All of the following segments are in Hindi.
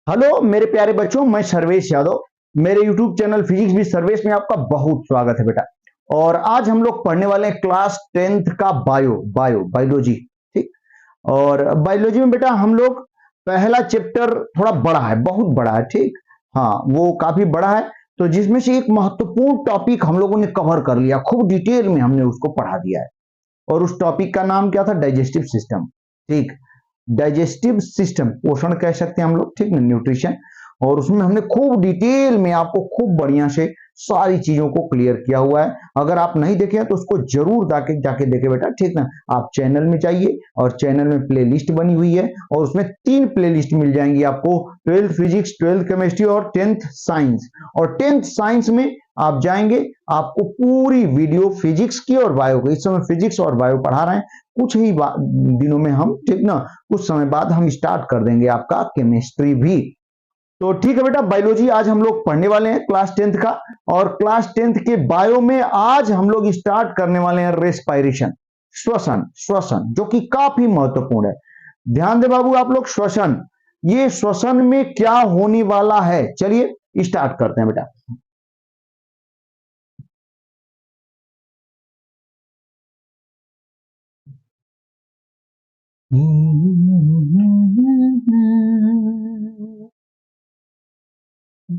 हेलो मेरे प्यारे बच्चों, मैं सर्वेश यादव। मेरे YouTube चैनल फिजिक्स भी सर्वेश में आपका बहुत स्वागत है बेटा। और आज हम लोग पढ़ने वाले हैं क्लास 10th का बायोलॉजी। ठीक। और बायोलॉजी में बेटा हम लोग पहला चैप्टर थोड़ा बड़ा है, बहुत बड़ा है। ठीक। हाँ, वो काफी बड़ा है। तो जिसमें से एक महत्वपूर्ण टॉपिक हम लोगों ने कवर कर लिया, खूब डिटेल में हमने उसको पढ़ा दिया है। और उस टॉपिक का नाम क्या था? Digestive system. ठीक। डाइजेस्टिव सिस्टम, पोषण कह सकते हैं हम लोग, ठीक ना, न्यूट्रिशन। और उसमें हमने खूब डिटेल में आपको खूब बढ़िया से सारी चीजों को क्लियर किया हुआ है। अगर आप नहीं देखे तो उसको जरूर जाके देखे बेटा, ठीक ना। आप चैनल में जाइए और चैनल में प्लेलिस्ट बनी हुई है और उसमें 3 प्लेलिस्ट मिल जाएंगी आपको, 12th फिजिक्स, 12th केमिस्ट्री और 10th साइंस। और 10th साइंस में आप जाएंगे, आपको पूरी वीडियो फिजिक्स की और बायो की, इस समय फिजिक्स और बायो पढ़ा रहे हैं, कुछ ही दिनों में हम, ठीक ना, कुछ समय बाद हम स्टार्ट कर देंगे आपका केमिस्ट्री भी। तो ठीक है बेटा, बायोलॉजी आज हम लोग पढ़ने वाले हैं क्लास 10th का। और क्लास 10th के बायो में आज हम लोग स्टार्ट करने वाले हैं रेस्पायरेशन, श्वसन। श्वसन जो कि काफी महत्वपूर्ण है। ध्यान दे बाबू आप लोग, श्वसन, ये श्वसन में क्या होने वाला है, चलिए स्टार्ट करते हैं बेटा।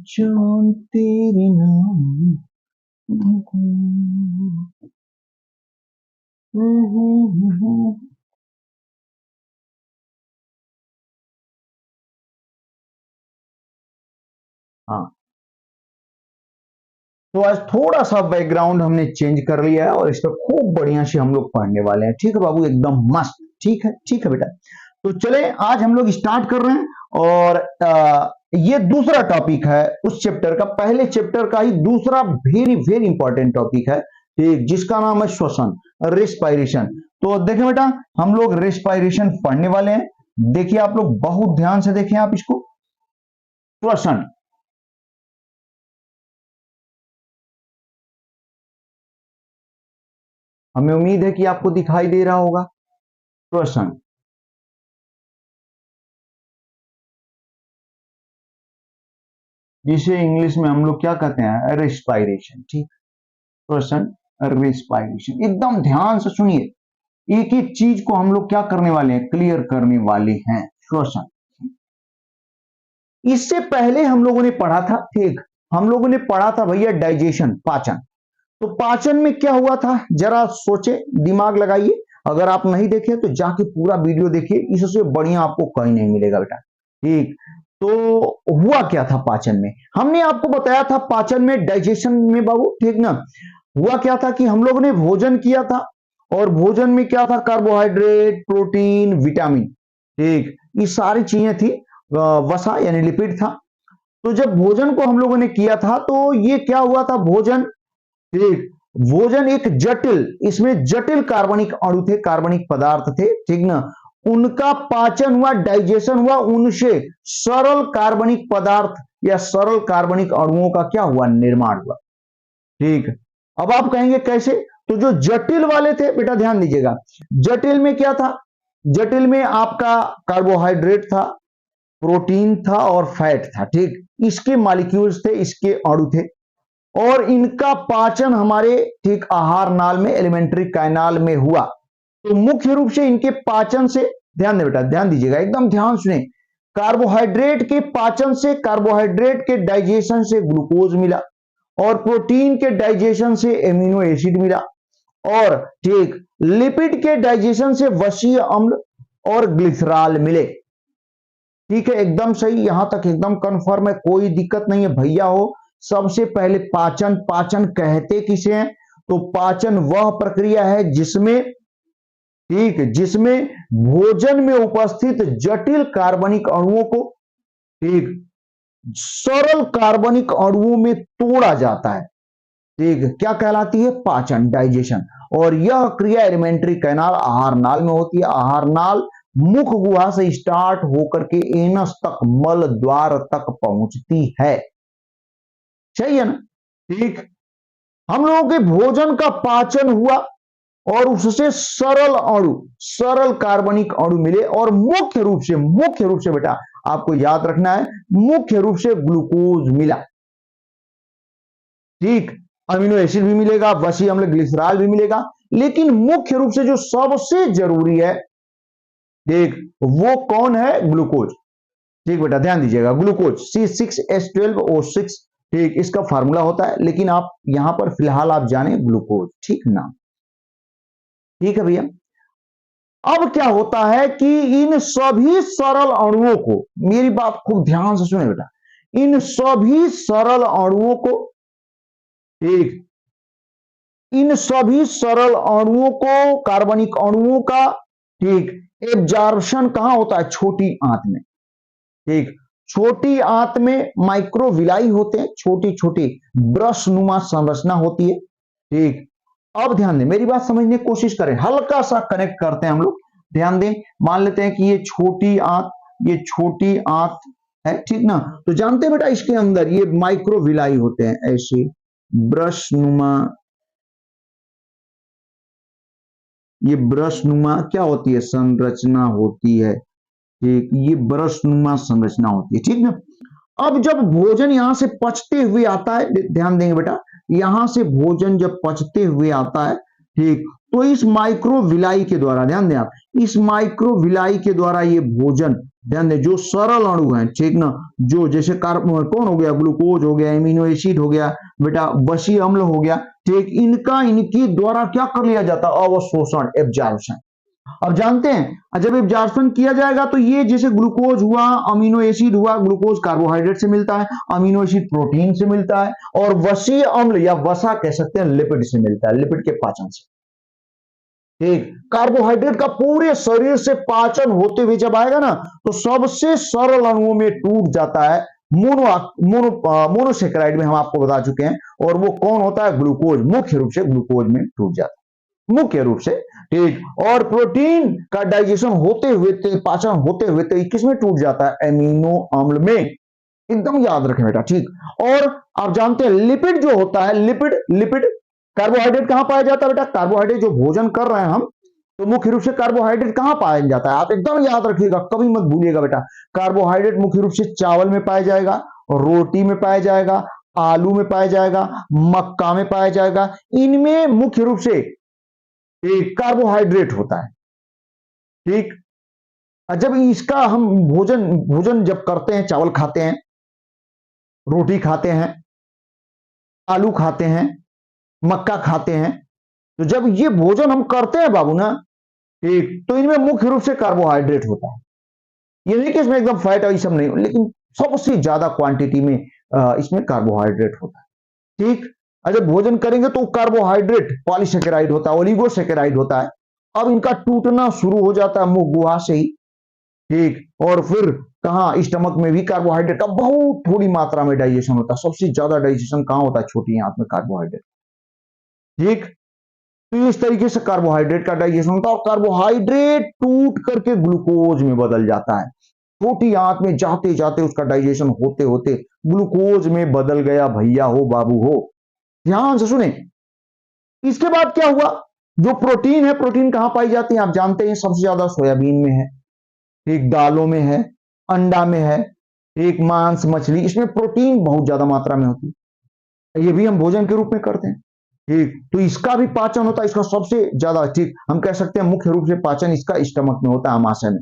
जान तेरे नाम। हाँ, तो आज थोड़ा सा बैकग्राउंड हमने चेंज कर लिया है और इस पर खूब बढ़िया से हम लोग पढ़ने वाले हैं। ठीक है बाबू, एकदम मस्त। ठीक है, ठीक है बेटा। तो चले आज हम लोग स्टार्ट कर रहे हैं। और ये दूसरा टॉपिक है उस चैप्टर का, पहले चैप्टर का ही दूसरा वेरी वेरी इंपॉर्टेंट टॉपिक है, ठीक, जिसका नाम है श्वसन, रेस्पायरेशन। तो देखें बेटा, हम लोग रेस्पायरेशन पढ़ने वाले हैं। देखिए आप लोग बहुत ध्यान से देखें आप इसको। श्वसन, हमें उम्मीद है कि आपको दिखाई दे रहा होगा। श्वसन, जिसे इंग्लिश में हम लोग क्या कहते हैं? रेस्पायरेशन। ठीक। श्वसन, रेस्पायरेशन, एकदम ध्यान से सुनिए। एक एक चीज को हम लोग क्या करने वाले हैं? क्लियर करने वाले हैं। श्वसन, इससे पहले हम लोगों ने पढ़ा था, ठीक, हम लोगों ने पढ़ा था भैया डाइजेशन, पाचन। तो पाचन में क्या हुआ था, जरा सोचे, दिमाग लगाइए। अगर आप नहीं देखे तो जाके पूरा वीडियो देखिए, इससे बढ़िया आपको कहीं नहीं मिलेगा बेटा। ठीक। तो हुआ क्या था पाचन में? हमने आपको बताया था पाचन में, डाइजेशन में बाबू, ठीक ना। हुआ क्या था कि हम लोग ने भोजन किया था और भोजन में क्या था? कार्बोहाइड्रेट, प्रोटीन, विटामिन, ठीक, ये सारी चीजें थी। वसा यानी लिपिड था। तो जब भोजन को हम लोगों ने किया था तो ये क्या हुआ था? भोजन, ठीक, भोजन एक जटिल, इसमें जटिल कार्बनिक अणु थे, कार्बनिक पदार्थ थे, ठीक ना। उनका पाचन हुआ, डाइजेशन हुआ, उनसे सरल कार्बनिक पदार्थ या सरल कार्बनिक अणुओं का क्या हुआ? निर्माण हुआ। ठीक। अब आप कहेंगे कैसे? तो जो जटिल वाले थे बेटा, ध्यान दीजिएगा, जटिल में क्या था? जटिल में आपका कार्बोहाइड्रेट था, प्रोटीन था और फैट था। ठीक, इसके मॉलिक्यूल्स थे, इसके अणु थे। और इनका पाचन हमारे, ठीक, आहार नाल में, एलिमेंट्री कैनाल में हुआ। तो मुख्य रूप से इनके पाचन से, ध्यान दे बेटा, ध्यान दीजिएगा, एकदम ध्यान सुने, कार्बोहाइड्रेट के पाचन से, कार्बोहाइड्रेट के डाइजेशन से ग्लूकोज मिला, और प्रोटीन के डाइजेशन से एमिनो एसिड मिला, और ठीक, लिपिड के डाइजेशन से वसीय अम्ल और ग्लिसरॉल मिले। ठीक है, एकदम सही, यहां तक एकदम कंफर्म है, कोई दिक्कत नहीं है भैया हो। सबसे पहले पाचन, पाचन कहते किसे हैं? तो पाचन वह प्रक्रिया है जिसमें, ठीक, जिसमें भोजन में उपस्थित जटिल कार्बनिक अणुओं को, ठीक, सरल कार्बनिक अणुओं में तोड़ा जाता है। ठीक, क्या कहलाती है? पाचन, डाइजेशन। और यह क्रिया एलिमेंट्री कैनाल, आहार नाल में होती है। आहार नाल मुख गुहा से स्टार्ट होकर के एनस तक, मल द्वार तक पहुंचती है। सही है ना? ठीक। हम लोगों के भोजन का पाचन हुआ और उससे सरल अणु, सरल कार्बनिक अणु मिले, और मुख्य रूप से बेटा आपको याद रखना है, मुख्य रूप से ग्लूकोज मिला, ठीक, अमीनो एसिड भी मिलेगा, वसी अम्ल ग्लिसरॉल भी मिलेगा, लेकिन मुख्य रूप से जो सबसे जरूरी है, देख, वो कौन है? ग्लूकोज। ठीक बेटा, ध्यान दीजिएगा, ग्लूकोज C6H12O6, ठीक, इसका फार्मूला होता है, लेकिन आप यहां पर फिलहाल आप जाने ग्लूकोज, ठीक ना, ठीक है भैया। अब क्या होता है कि इन सभी सरल अणुओं को, मेरी बात खूब ध्यान से सुने बेटा, इन सभी सरल अणुओं को, ठीक, इन सभी सरल अणुओं को, कार्बनिक अणुओं का, ठीक, एब्जॉर्प्शन कहां होता है? छोटी आंत में, ठीक, छोटी आंत में माइक्रोविलाई होते हैं, छोटी छोटी ब्रश नुमा संरचना होती है, ठीक। अब ध्यान दें, मेरी बात समझने की कोशिश करें, हल्का सा कनेक्ट करते हैं हम लोग, ध्यान दें, मान लेते हैं कि ये छोटी आंत है, ठीक ना, तो जानते हैं बेटा इसके अंदर ये माइक्रोविलाई होते हैं, ऐसे ब्रश नुमा, ये ब्रश नुमा क्या होती है? संरचना होती है, ठीक, ये ब्रश नुमा संरचना होती है, ठीक ना। अब जब भोजन यहां से पचते हुए आता है, ध्यान देंगे बेटा, यहां से भोजन जब पचते हुए आता है, ठीक, तो इस माइक्रोविलाई के द्वारा, ध्यान दें आप, इस माइक्रोविलाई के द्वारा ये भोजन, ध्यान दें, जो सरल अणु हैं, ठीक ना, जो जैसे कार्बन, कौन हो गया? ग्लूकोज हो गया, एमिनो एसिड हो गया बेटा, वसी अम्ल हो गया, ठीक, इनका इनके द्वारा क्या कर लिया जाता है? अवशोषण, एब्जॉर्प्शन। और जानते हैं जब एब्जॉर्प्शन किया जाएगा तो ये जैसे ग्लूकोज हुआ, अमीनो एसिड हुआ, ग्लूकोज कार्बोहाइड्रेट से मिलता है, अमीनो एसिड प्रोटीन से मिलता है, और वसी अम्ल या वसा कह सकते हैं लिपिड से मिलता है, लिपिड के पाचन से, ठीक। कार्बोहाइड्रेट का पूरे शरीर से पाचन होते हुए जब आएगा ना, तो सबसे सरल अणुओं में टूट जाता है, मोनोसेकेराइड में हम आपको बता चुके हैं, और वो कौन होता है? ग्लूकोज, मुख्य रूप से ग्लूकोज में टूट जाता है, मुख्य रूप से, ठीक। और प्रोटीन का डाइजेशन होते हुए, पाचन होते हुए किस में टूट जाता है? एमिनो अम्ल में, एकदम याद रखें बेटा, ठीक। और आप जानते हैं लिपिड जो होता है, लिपिड कार्बोहाइड्रेट कहां पाया जाता है बेटा? कार्बोहाइड्रेट जो भोजन कर रहे हैं हम, तो मुख्य रूप से कार्बोहाइड्रेट कहां पाया जाता है? आप एकदम याद रखिएगा, कभी मत भूलिएगा बेटा, कार्बोहाइड्रेट मुख्य रूप से चावल में पाया जाएगा, रोटी में पाया जाएगा, आलू में पाया जाएगा, मक्का में पाया जाएगा, इनमें मुख्य रूप से एक कार्बोहाइड्रेट होता है, ठीक। जब इसका हम भोजन जब करते हैं, चावल खाते हैं, रोटी खाते हैं, आलू खाते हैं, मक्का खाते हैं, तो जब ये भोजन हम करते हैं बाबू ना, ठीक, तो इनमें मुख्य रूप से कार्बोहाइड्रेट होता है। ये नहीं कि इसमें एकदम फैट और ये सब नहीं, लेकिन सबसे ज्यादा क्वांटिटी में इसमें कार्बोहाइड्रेट होता है, ठीक। जब भोजन करेंगे तो कार्बोहाइड्रेट पॉलीसेकेराइड होता है, ओलिगोसेकेराइड होता है। अब इनका टूटना शुरू हो जाता है मुंह गुहा से ही, ठीक, और फिर कहां? स्टमक में भी कार्बोहाइड्रेट का बहुत थोड़ी मात्रा में डाइजेशन होता है। सबसे ज्यादा डाइजेशन कहां होता है? छोटी आंत में, कार्बोहाइड्रेट, ठीक। तो इस तरीके से कार्बोहाइड्रेट का डाइजेशन होता है, और कार्बोहाइड्रेट टूट करके ग्लूकोज में बदल जाता है। छोटी आंत में जाते जाते उसका डाइजेशन होते होते ग्लूकोज में बदल गया, भैया हो बाबू हो, ध्यान से सुने। इसके बाद क्या हुआ? जो प्रोटीन है, प्रोटीन कहां पाई जाती है? आप जानते हैं सबसे ज्यादा सोयाबीन में है, एक दालों में है, अंडा में है, एक मांस, मछली, इसमें प्रोटीन बहुत ज्यादा मात्रा में होती है। ये भी हम भोजन के रूप में करते हैं, ठीक। तो इसका भी पाचन होता है, इसका सबसे ज्यादा, ठीक, हम कह सकते हैं मुख्य रूप से पाचन इसका स्टमक में होता है, आमाशय में।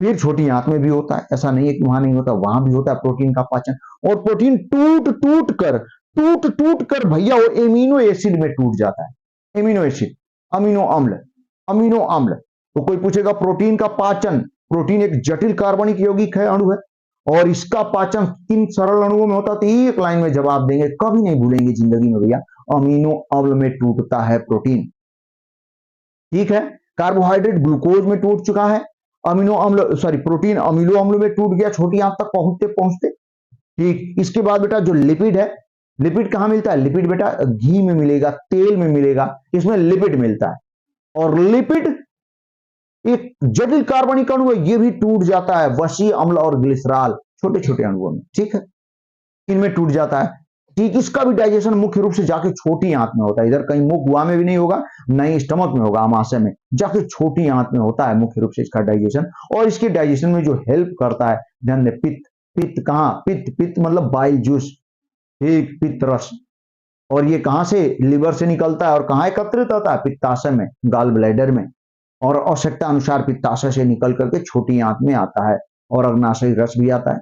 फिर छोटी आंत में भी होता है, ऐसा नहीं है कि वहां नहीं होता, वहां भी होता है प्रोटीन का पाचन। और प्रोटीन टूट कर भैया वो एमिनो एसिड में टूट जाता है, एमिनो एसिड, अमीनो अम्ल। तो कोई पूछेगा प्रोटीन का पाचन, प्रोटीन एक जटिल कार्बनिक यौगिक है, अणु है, और इसका पाचन किन सरल अणुओं में होता है? तो एक लाइन में जवाब देंगे, कभी नहीं भूलेंगे जिंदगी में भैया, अमीनो अम्ल में टूटता है प्रोटीन, ठीक है। कार्बोहाइड्रेट ग्लूकोज में टूट चुका है, प्रोटीन अमीनो अम्ल में टूट गया छोटी आंत तक पहुंचते पहुंचते, ठीक। इसके बाद बेटा जो लिपिड है, लिपिड कहां मिलता है? लिपिड बेटा घी में मिलेगा, तेल में मिलेगा, इसमें लिपिड मिलता है। और लिपिड एक जटिल कार्बनिक अणु है, ये भी टूट जाता है वसी अम्ल और ग्लिसरॉल, छोटे छोटे अणुओं में, ठीक है, इनमें टूट जाता है। ठीक, इसका भी डाइजेशन मुख्य रूप से जाके छोटी आंत में होता है, इधर कहीं मुंह गुआ में भी नहीं होगा, न ही स्टमक में होगा, आमाशय में जाके छोटी आंत में होता है मुख्य रूप से इसका डाइजेशन। और इसके डाइजेशन में जो हेल्प करता है, ध्यान दें, पित्त, पित्त कहाँ, पित्त, पित्त मतलब बाइल जूस, ठीक, पित्त रस। और ये कहां से, लिवर से निकलता है और कहां एकत्रित होता है, पित्ताशय में, गाल ब्लैडर में, और आवश्यकता अनुसार पित्ताशय से निकल करके छोटी आंत में आता है और अग्नाशयी रस भी आता है।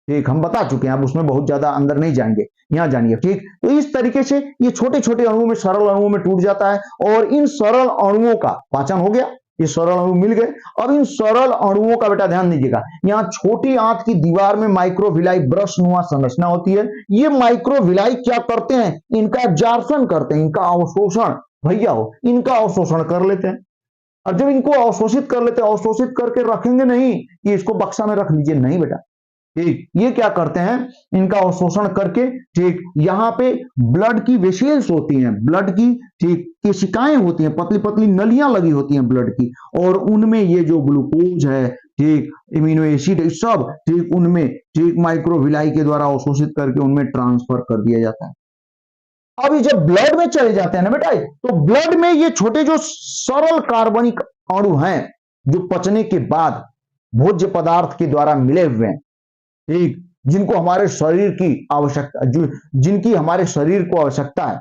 ठीक, हम बता चुके हैं, अब उसमें बहुत ज्यादा अंदर नहीं जाएंगे, यहां जानिए। ठीक, तो इस तरीके से ये छोटे छोटे अणुओं में, सरल अणुओं में टूट जाता है और इन सरल अणुओं का पाचन हो गया, ये सरल अणु मिल गए। अब इन सरल अणुओं का बेटा ध्यान दीजिएगा, यहाँ छोटी आंत की दीवार में माइक्रोविलाई ब्रश नुमा संरचना होती है। ये माइक्रोविलाई क्या करते हैं, इनका एब्जॉर्प्शन करते हैं, इनका अवशोषण, भैया हो, इनका अवशोषण कर लेते हैं। और जब इनको अवशोषित कर लेते हैं, अवशोषित करके रखेंगे नहीं कि इसको बक्सा में रख लीजिए, नहीं बेटा। ठीक, ये क्या करते हैं, इनका अवशोषण करके, ठीक, यहाँ पे ब्लड की वेसल्स होती हैं, ब्लड की, ठीक, केशिकाएं होती हैं, पतली पतली नलियां लगी होती हैं ब्लड की, और उनमें ये जो ग्लूकोज है, ठीक, इम्यूनो एसिड है, सब, ठीक, उनमें, ठीक, माइक्रोविलाई के द्वारा अवशोषित करके उनमें ट्रांसफर कर दिया जाता है। अब ये जब ब्लड में चले जाते हैं ना बेटा, तो ब्लड में ये छोटे जो सरल कार्बनिक अणु हैं, जो पचने के बाद भोज्य पदार्थ के द्वारा मिले हुए हैं, ठीक, जिनको हमारे शरीर की आवश्यकता, जिनकी हमारे शरीर को आवश्यकता है।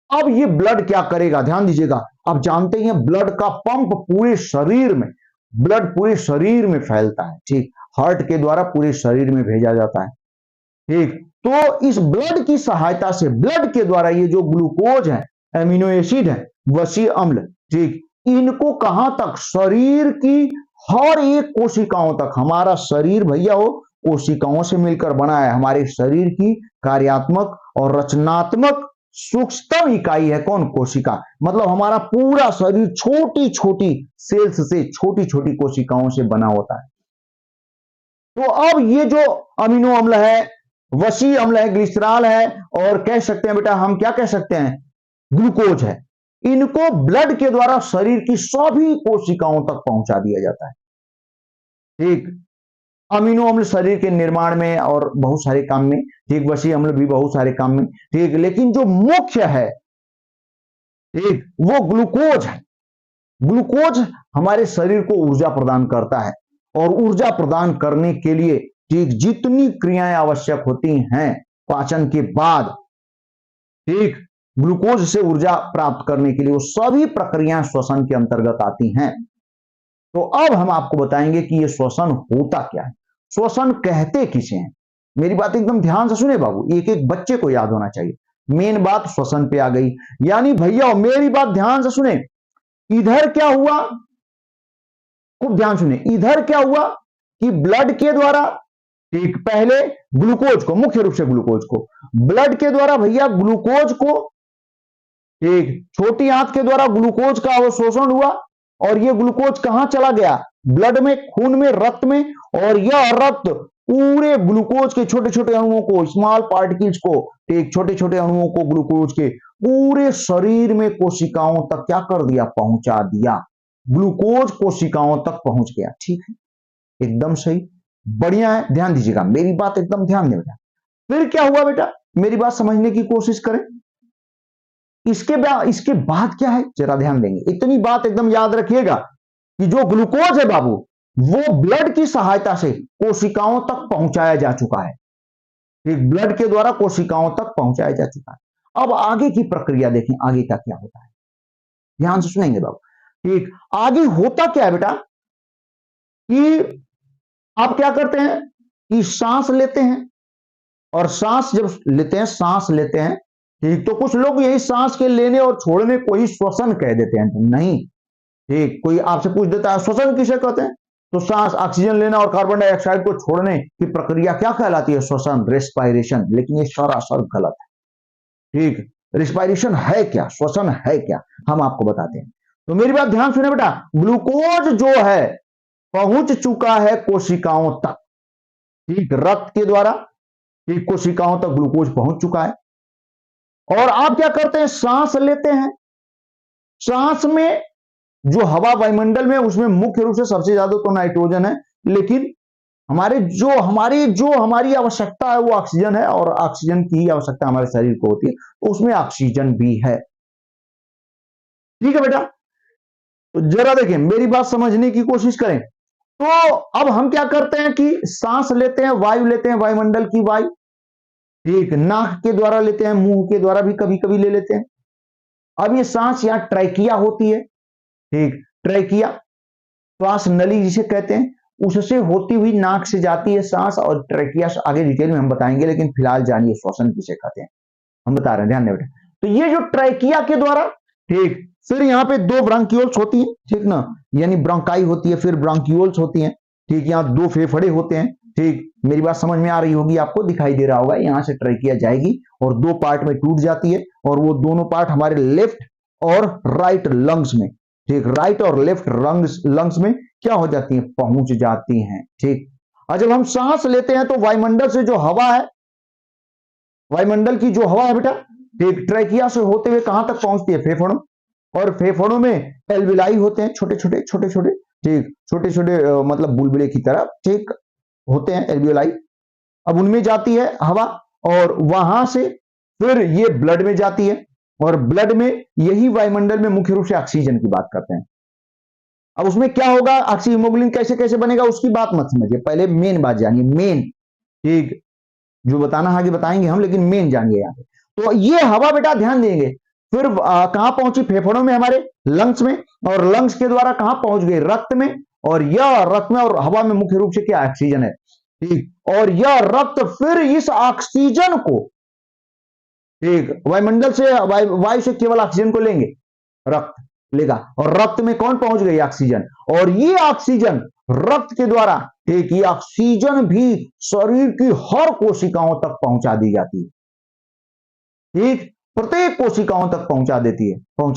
अब ये ब्लड क्या करेगा, ध्यान दीजिएगा, आप जानते हैं ब्लड का पंप पूरे शरीर में, ब्लड पूरे शरीर में फैलता है, ठीक, हार्ट के द्वारा पूरे शरीर में भेजा जाता है। ठीक, तो इस ब्लड की सहायता से, ब्लड के द्वारा ये जो ग्लूकोज है, एमिनो एसिड है, वसी अम्ल, ठीक, इनको कहां तक, शरीर की हर एक कोशिकाओं तक। हमारा शरीर भैया हो कोशिकाओं से मिलकर बना है, हमारे शरीर की कार्यात्मक और रचनात्मक सूक्ष्मतम इकाई है कौन, कोशिका। मतलब हमारा पूरा शरीर छोटी छोटी सेल्स से, छोटी छोटी कोशिकाओं से बना होता है। तो अब ये जो अमीनो अम्ल है, वसी अम्ल है, ग्लिसरॉल है, और कह सकते हैं बेटा, हम क्या कह सकते हैं, ग्लूकोज है, इनको ब्लड के द्वारा शरीर की सभी कोशिकाओं तक पहुंचा दिया जाता है। ठीक, अमीनो अम्ल शरीर के निर्माण में और बहुत सारे काम में, ठीक, वसी अम्ल भी बहुत सारे काम में, ठीक, लेकिन जो मुख्य है, ठीक, वो ग्लूकोज है। ग्लूकोज हमारे शरीर को ऊर्जा प्रदान करता है, और ऊर्जा प्रदान करने के लिए, ठीक, जितनी क्रियाएं आवश्यक होती हैं पाचन के बाद, ठीक, ग्लूकोज से ऊर्जा प्राप्त करने के लिए, वो सभी प्रक्रियाएं श्वसन के अंतर्गत आती हैं। तो अब हम आपको बताएंगे कि ये श्वसन होता क्या है, श्वसन कहते किसे हैं। मेरी बात एकदम ध्यान से सुने बाबू, एक एक बच्चे को याद होना चाहिए। मेन बात श्वसन पे आ गई, यानी भैया मेरी बात ध्यान से सुने, इधर क्या हुआ, खूब ध्यान सुने, इधर क्या हुआ कि ब्लड के द्वारा, ठीक, पहले ग्लूकोज को, मुख्य रूप से ग्लूकोज को, ब्लड के द्वारा भैया ग्लूकोज को, ठीक, छोटी आंत के द्वारा ग्लूकोज का अवशोषण हुआ, और ये ग्लूकोज कहां चला गया, ब्लड में, खून में, रक्त में, और यह रक्त पूरे ग्लूकोज के छोटे छोटे अणुओं को, स्मॉल पार्टिकल्स को, एक छोटे छोटे अणुओं को ग्लूकोज के पूरे शरीर में कोशिकाओं तक क्या कर दिया, पहुंचा दिया। ग्लूकोज कोशिकाओं तक पहुंच गया। ठीक है, एकदम सही, बढ़िया है, ध्यान दीजिएगा, मेरी बात एकदम ध्यान देगा। फिर क्या हुआ बेटा, मेरी बात समझने की कोशिश करें। इसके बाद क्या है, जरा ध्यान देंगे, इतनी बात एकदम याद रखिएगा कि जो ग्लूकोज है बाबू, वो ब्लड की सहायता से कोशिकाओं तक पहुंचाया जा चुका है। ठीक, ब्लड के द्वारा कोशिकाओं तक पहुंचाया जा चुका है। अब आगे की प्रक्रिया देखें, आगे का क्या होता है, ध्यान से सुनेंगे बाबू। ठीक, आगे होता क्या है बेटा कि आप क्या करते हैं कि सांस लेते हैं, और सांस जब लेते हैं, सांस लेते हैं, ठीक, तो कुछ लोग यही सांस के लेने और छोड़ने को ही श्वसन कह देते हैं। नहीं, ठीक, कोई आपसे पूछ देता है श्वसन किसे कहते हैं, तो सांस, ऑक्सीजन लेना और कार्बन डाइऑक्साइड को छोड़ने की प्रक्रिया क्या कहलाती है, श्वसन, रेस्पायरेशन। लेकिन ये सरासर गलत है। ठीक, रेस्पायरेशन है क्या, श्वसन है क्या, हम आपको बताते हैं। तो मेरी बात ध्यान सुने बेटा, ग्लूकोज जो है पहुंच चुका है कोशिकाओं तक। ठीक, रक्त के द्वारा, ठीक, कोशिकाओं तक ग्लूकोज पहुंच चुका है। और आप क्या करते हैं, सांस लेते हैं। सांस में जो हवा वायुमंडल में, उसमें मुख्य रूप से सबसे ज्यादा तो नाइट्रोजन है, लेकिन हमारी आवश्यकता है वो ऑक्सीजन है, और ऑक्सीजन की ही आवश्यकता हमारे शरीर को होती है, तो उसमें ऑक्सीजन भी है। ठीक है बेटा, तो जरा देखें, मेरी बात समझने की कोशिश करें। तो अब हम क्या करते हैं कि सांस लेते हैं, वायु लेते हैं, वायुमंडल की वायु, ठीक, नाक के द्वारा लेते हैं, मुंह के द्वारा भी कभी कभी ले लेते हैं। अब ये सांस यहां ट्रैकिया होती है, ठीक, ट्रैकिया श्वास नली जिसे कहते हैं, उससे होती हुई नाक से जाती है सांस, और ट्रैकिया आगे डिटेल में हम बताएंगे, लेकिन फिलहाल जानिए श्वसन किसे कहते हैं, हम बता रहे हैं, ध्यान दें बेटा। तो ये जो ट्रैकिया के द्वारा, ठीक, फिर यहाँ पे दो ब्रांक्यूल्स होती है, ठीक ना, यानी ब्रोंकाई होती है, फिर ब्रांक्यूल्स होती है, ठीक, यहाँ दो फेफड़े होते हैं, ठीक, मेरी बात समझ में आ रही होगी, आपको दिखाई दे रहा होगा, यहाँ से ट्रैकिया जाएगी और दो पार्ट में टूट जाती है, और वो दोनों पार्ट हमारे लेफ्ट और राइट लंग्स में, ठीक, राइट और लेफ्ट लंग्स में क्या हो जाती है, पहुंच जाती हैं, ठीक। और जब हम सांस लेते हैं तो वायुमंडल से जो हवा है, वायुमंडल की जो हवा है बेटा, ठीक, ट्रैकिया से होते हुए कहां तक पहुंचती है, फेफड़ों, और फेफड़ों में एल्विलाई होते हैं, छोटे छोटे छोटे छोटे, ठीक, छोटे छोटे मतलब बुलबुले की तरह, ठीक, होते हैं एल्विलाई। अब उनमें जाती है हवा, और वहां से फिर ये ब्लड में जाती है, और ब्लड में यही वायुमंडल में मुख्य रूप से ऑक्सीजन की बात करते हैं। अब उसमें क्या होगा, ऑक्सी हीमोग्लोबिन कैसे कैसे बनेगा उसकी बात मत समझिए, पहले मेन बात जानिए, मेन, ठीक, जो बताना आगे बताएंगे हम, लेकिन मेन जानिए यहाँ पे। तो ये हवा बेटा ध्यान देंगे, फिर कहां पहुंची, फेफड़ों में हमारे, लंग्स में, और लंग्स के द्वारा कहां पहुंच गई, रक्त में, और यह रक्त में और हवा में मुख्य रूप से क्या, ऑक्सीजन है, ठीक, और यह रक्त फिर इस ऑक्सीजन को, ठीक, वायुमंडल से वायु से केवल ऑक्सीजन को लेंगे, रक्त लेगा, और रक्त में कौन पहुंच गई, ऑक्सीजन, और ये ऑक्सीजन रक्त के द्वारा, ठीक, ये ऑक्सीजन भी शरीर की हर कोशिकाओं तक पहुंचा दी जाती है, ठीक, प्रत्येक कोशिकाओं तक पहुंचा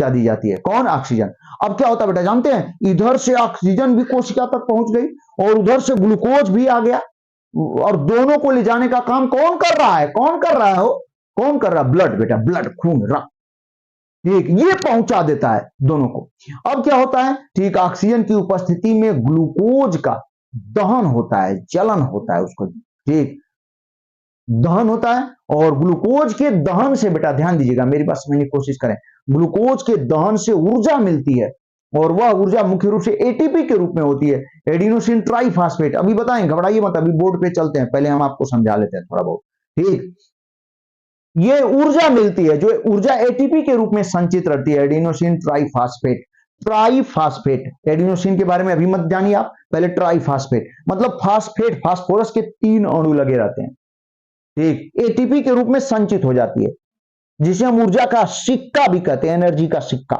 दी जाती है, कौन, ऑक्सीजन। अब क्या होता है बेटा जानते हैं, इधर से ऑक्सीजन भी कोशिका तक पहुंच गई, और उधर से ग्लूकोज भी आ गया, और दोनों को ले जाने का काम कौन कर रहा है, कौन कर रहा है, कौन कर रहा है, ब्लड बेटा, ब्लड, खून, रक्त, ठीक, ये पहुंचा देता है दोनों को। अब क्या होता है, ठीक, ऑक्सीजन की उपस्थिति में ग्लूकोज का दहन होता है, जलन होता है उसको, ठीक, दहन होता है, और ग्लूकोज के दहन से बेटा ध्यान दीजिएगा, मेरी बात समझने की कोशिश करें, ग्लूकोज के दहन से ऊर्जा मिलती है, और वह ऊर्जा मुख्य रूप से एटीपी के रूप में होती है, एडिनोसिन ट्राइफॉस्फेट। अभी बताएं, घबराइए मत, अभी बोर्ड पे चलते हैं, पहले हम आपको समझा लेते हैं थोड़ा बहुत, ठीक। ये ऊर्जा मिलती है, जो ऊर्जा एटीपी के रूप में संचित रहती है, एडिनोसिन ट्राइफॉस्फेट, ट्राइफॉस्फेट, एडिनोसिन के बारे में अभी मत जानिए आप, पहले ट्राइफॉस्फेट मतलब फास्फेट, फास्फोरस के 3 अणु लगे रहते हैं, ठीक, एटीपी के रूप में संचित हो जाती है, जिसे हम ऊर्जा का सिक्का भी कहते हैं, एनर्जी का सिक्का,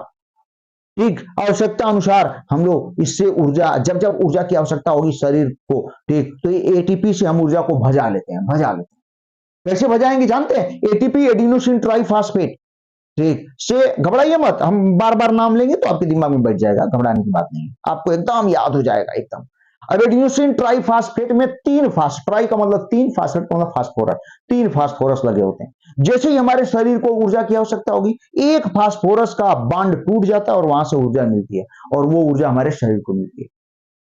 ठीक। आवश्यकता अनुसार हम लोग इससे ऊर्जा, जब जब ऊर्जा की आवश्यकता होगी शरीर को, ठीक, तो ये एटीपी से हम ऊर्जा को भजा लेते हैं, कैसे भजाएंगे जानते हैं, एटीपी, एडिनोसिन ट्राइफॉस्फेट, ठीक, से घबराइए मत, हम बार बार नाम लेंगे तो आपके दिमाग में बैठ जाएगा, घबराने की बात नहीं, आपको एकदम याद हो जाएगा एकदम। अब एडिनोसिन ट्राइफॉस्फेट में 3 ट्राई का मतलब 3, फास्फेट का मतलब फास्फोरस, 3 फास्फोरस लगे होते हैं। जैसे ही हमारे शरीर को ऊर्जा की आवश्यकता होगी, एक फास्फोरस का बांड टूट जाता है और वहां से ऊर्जा मिलती है, और वो ऊर्जा हमारे शरीर को मिलती है।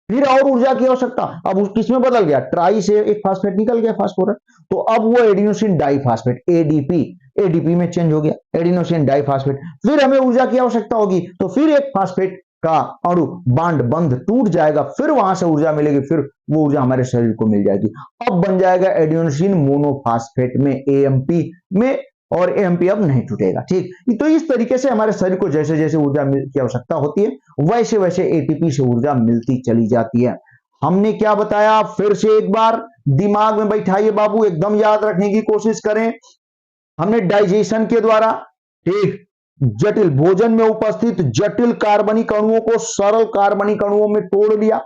फिर और ऊर्जा की आवश्यकता, अब किसमें बदल गया, ट्राई से एक फास्फेट निकल गया, फास्फोरस, तो अब वो एडिनोसिन डाइफॉस्फेट, एडीपी में चेंज हो गया, एडिनोसिन डाइफॉस्फेट। फिर हमें ऊर्जा की आवश्यकता होगी, तो फिर एक फास्फेट का अणु बांड बंध टूट जाएगा, फिर वहां से ऊर्जा मिलेगी, फिर वो ऊर्जा हमारे शरीर को मिल जाएगी। अब बन जाएगा एडिनोसिन मोनोफॉस्फेट में, एएमपी में, और एएमपी अब नहीं टूटेगा, ठीक। तो इस तरीके से हमारे शरीर को जैसे जैसे ऊर्जा की आवश्यकता होती है, वैसे वैसे एटीपी से ऊर्जा मिलती चली जाती है। हमने क्या बताया, फिर से एक बार दिमाग में बैठाइए बाबू, एकदम याद रखने की कोशिश करें। हमने डाइजेशन के द्वारा, ठीक, जटिल भोजन में उपस्थित जटिल कार्बनिक अणुओं को सरल कार्बनिक अणुओं में तोड़ लिया,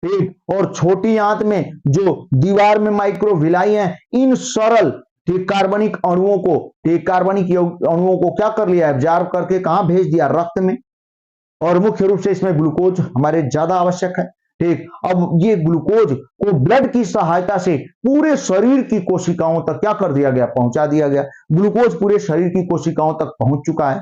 ठीक, और छोटी आंत में जो दीवार में माइक्रोविलाई हैं, इन सरल, ठीक, कार्बनिक अणुओं को, ठीक, कार्बनिक अणुओं को क्या कर लिया, एब्जॉर्ब करके कहां भेज दिया, रक्त में, और मुख्य रूप से इसमें ग्लूकोज हमारे ज्यादा आवश्यक है, ठीक। अब ये ग्लूकोज को ब्लड की सहायता से पूरे शरीर की कोशिकाओं तक क्या कर दिया गया, पहुंचा दिया गया, ग्लूकोज पूरे शरीर की कोशिकाओं तक पहुंच चुका है,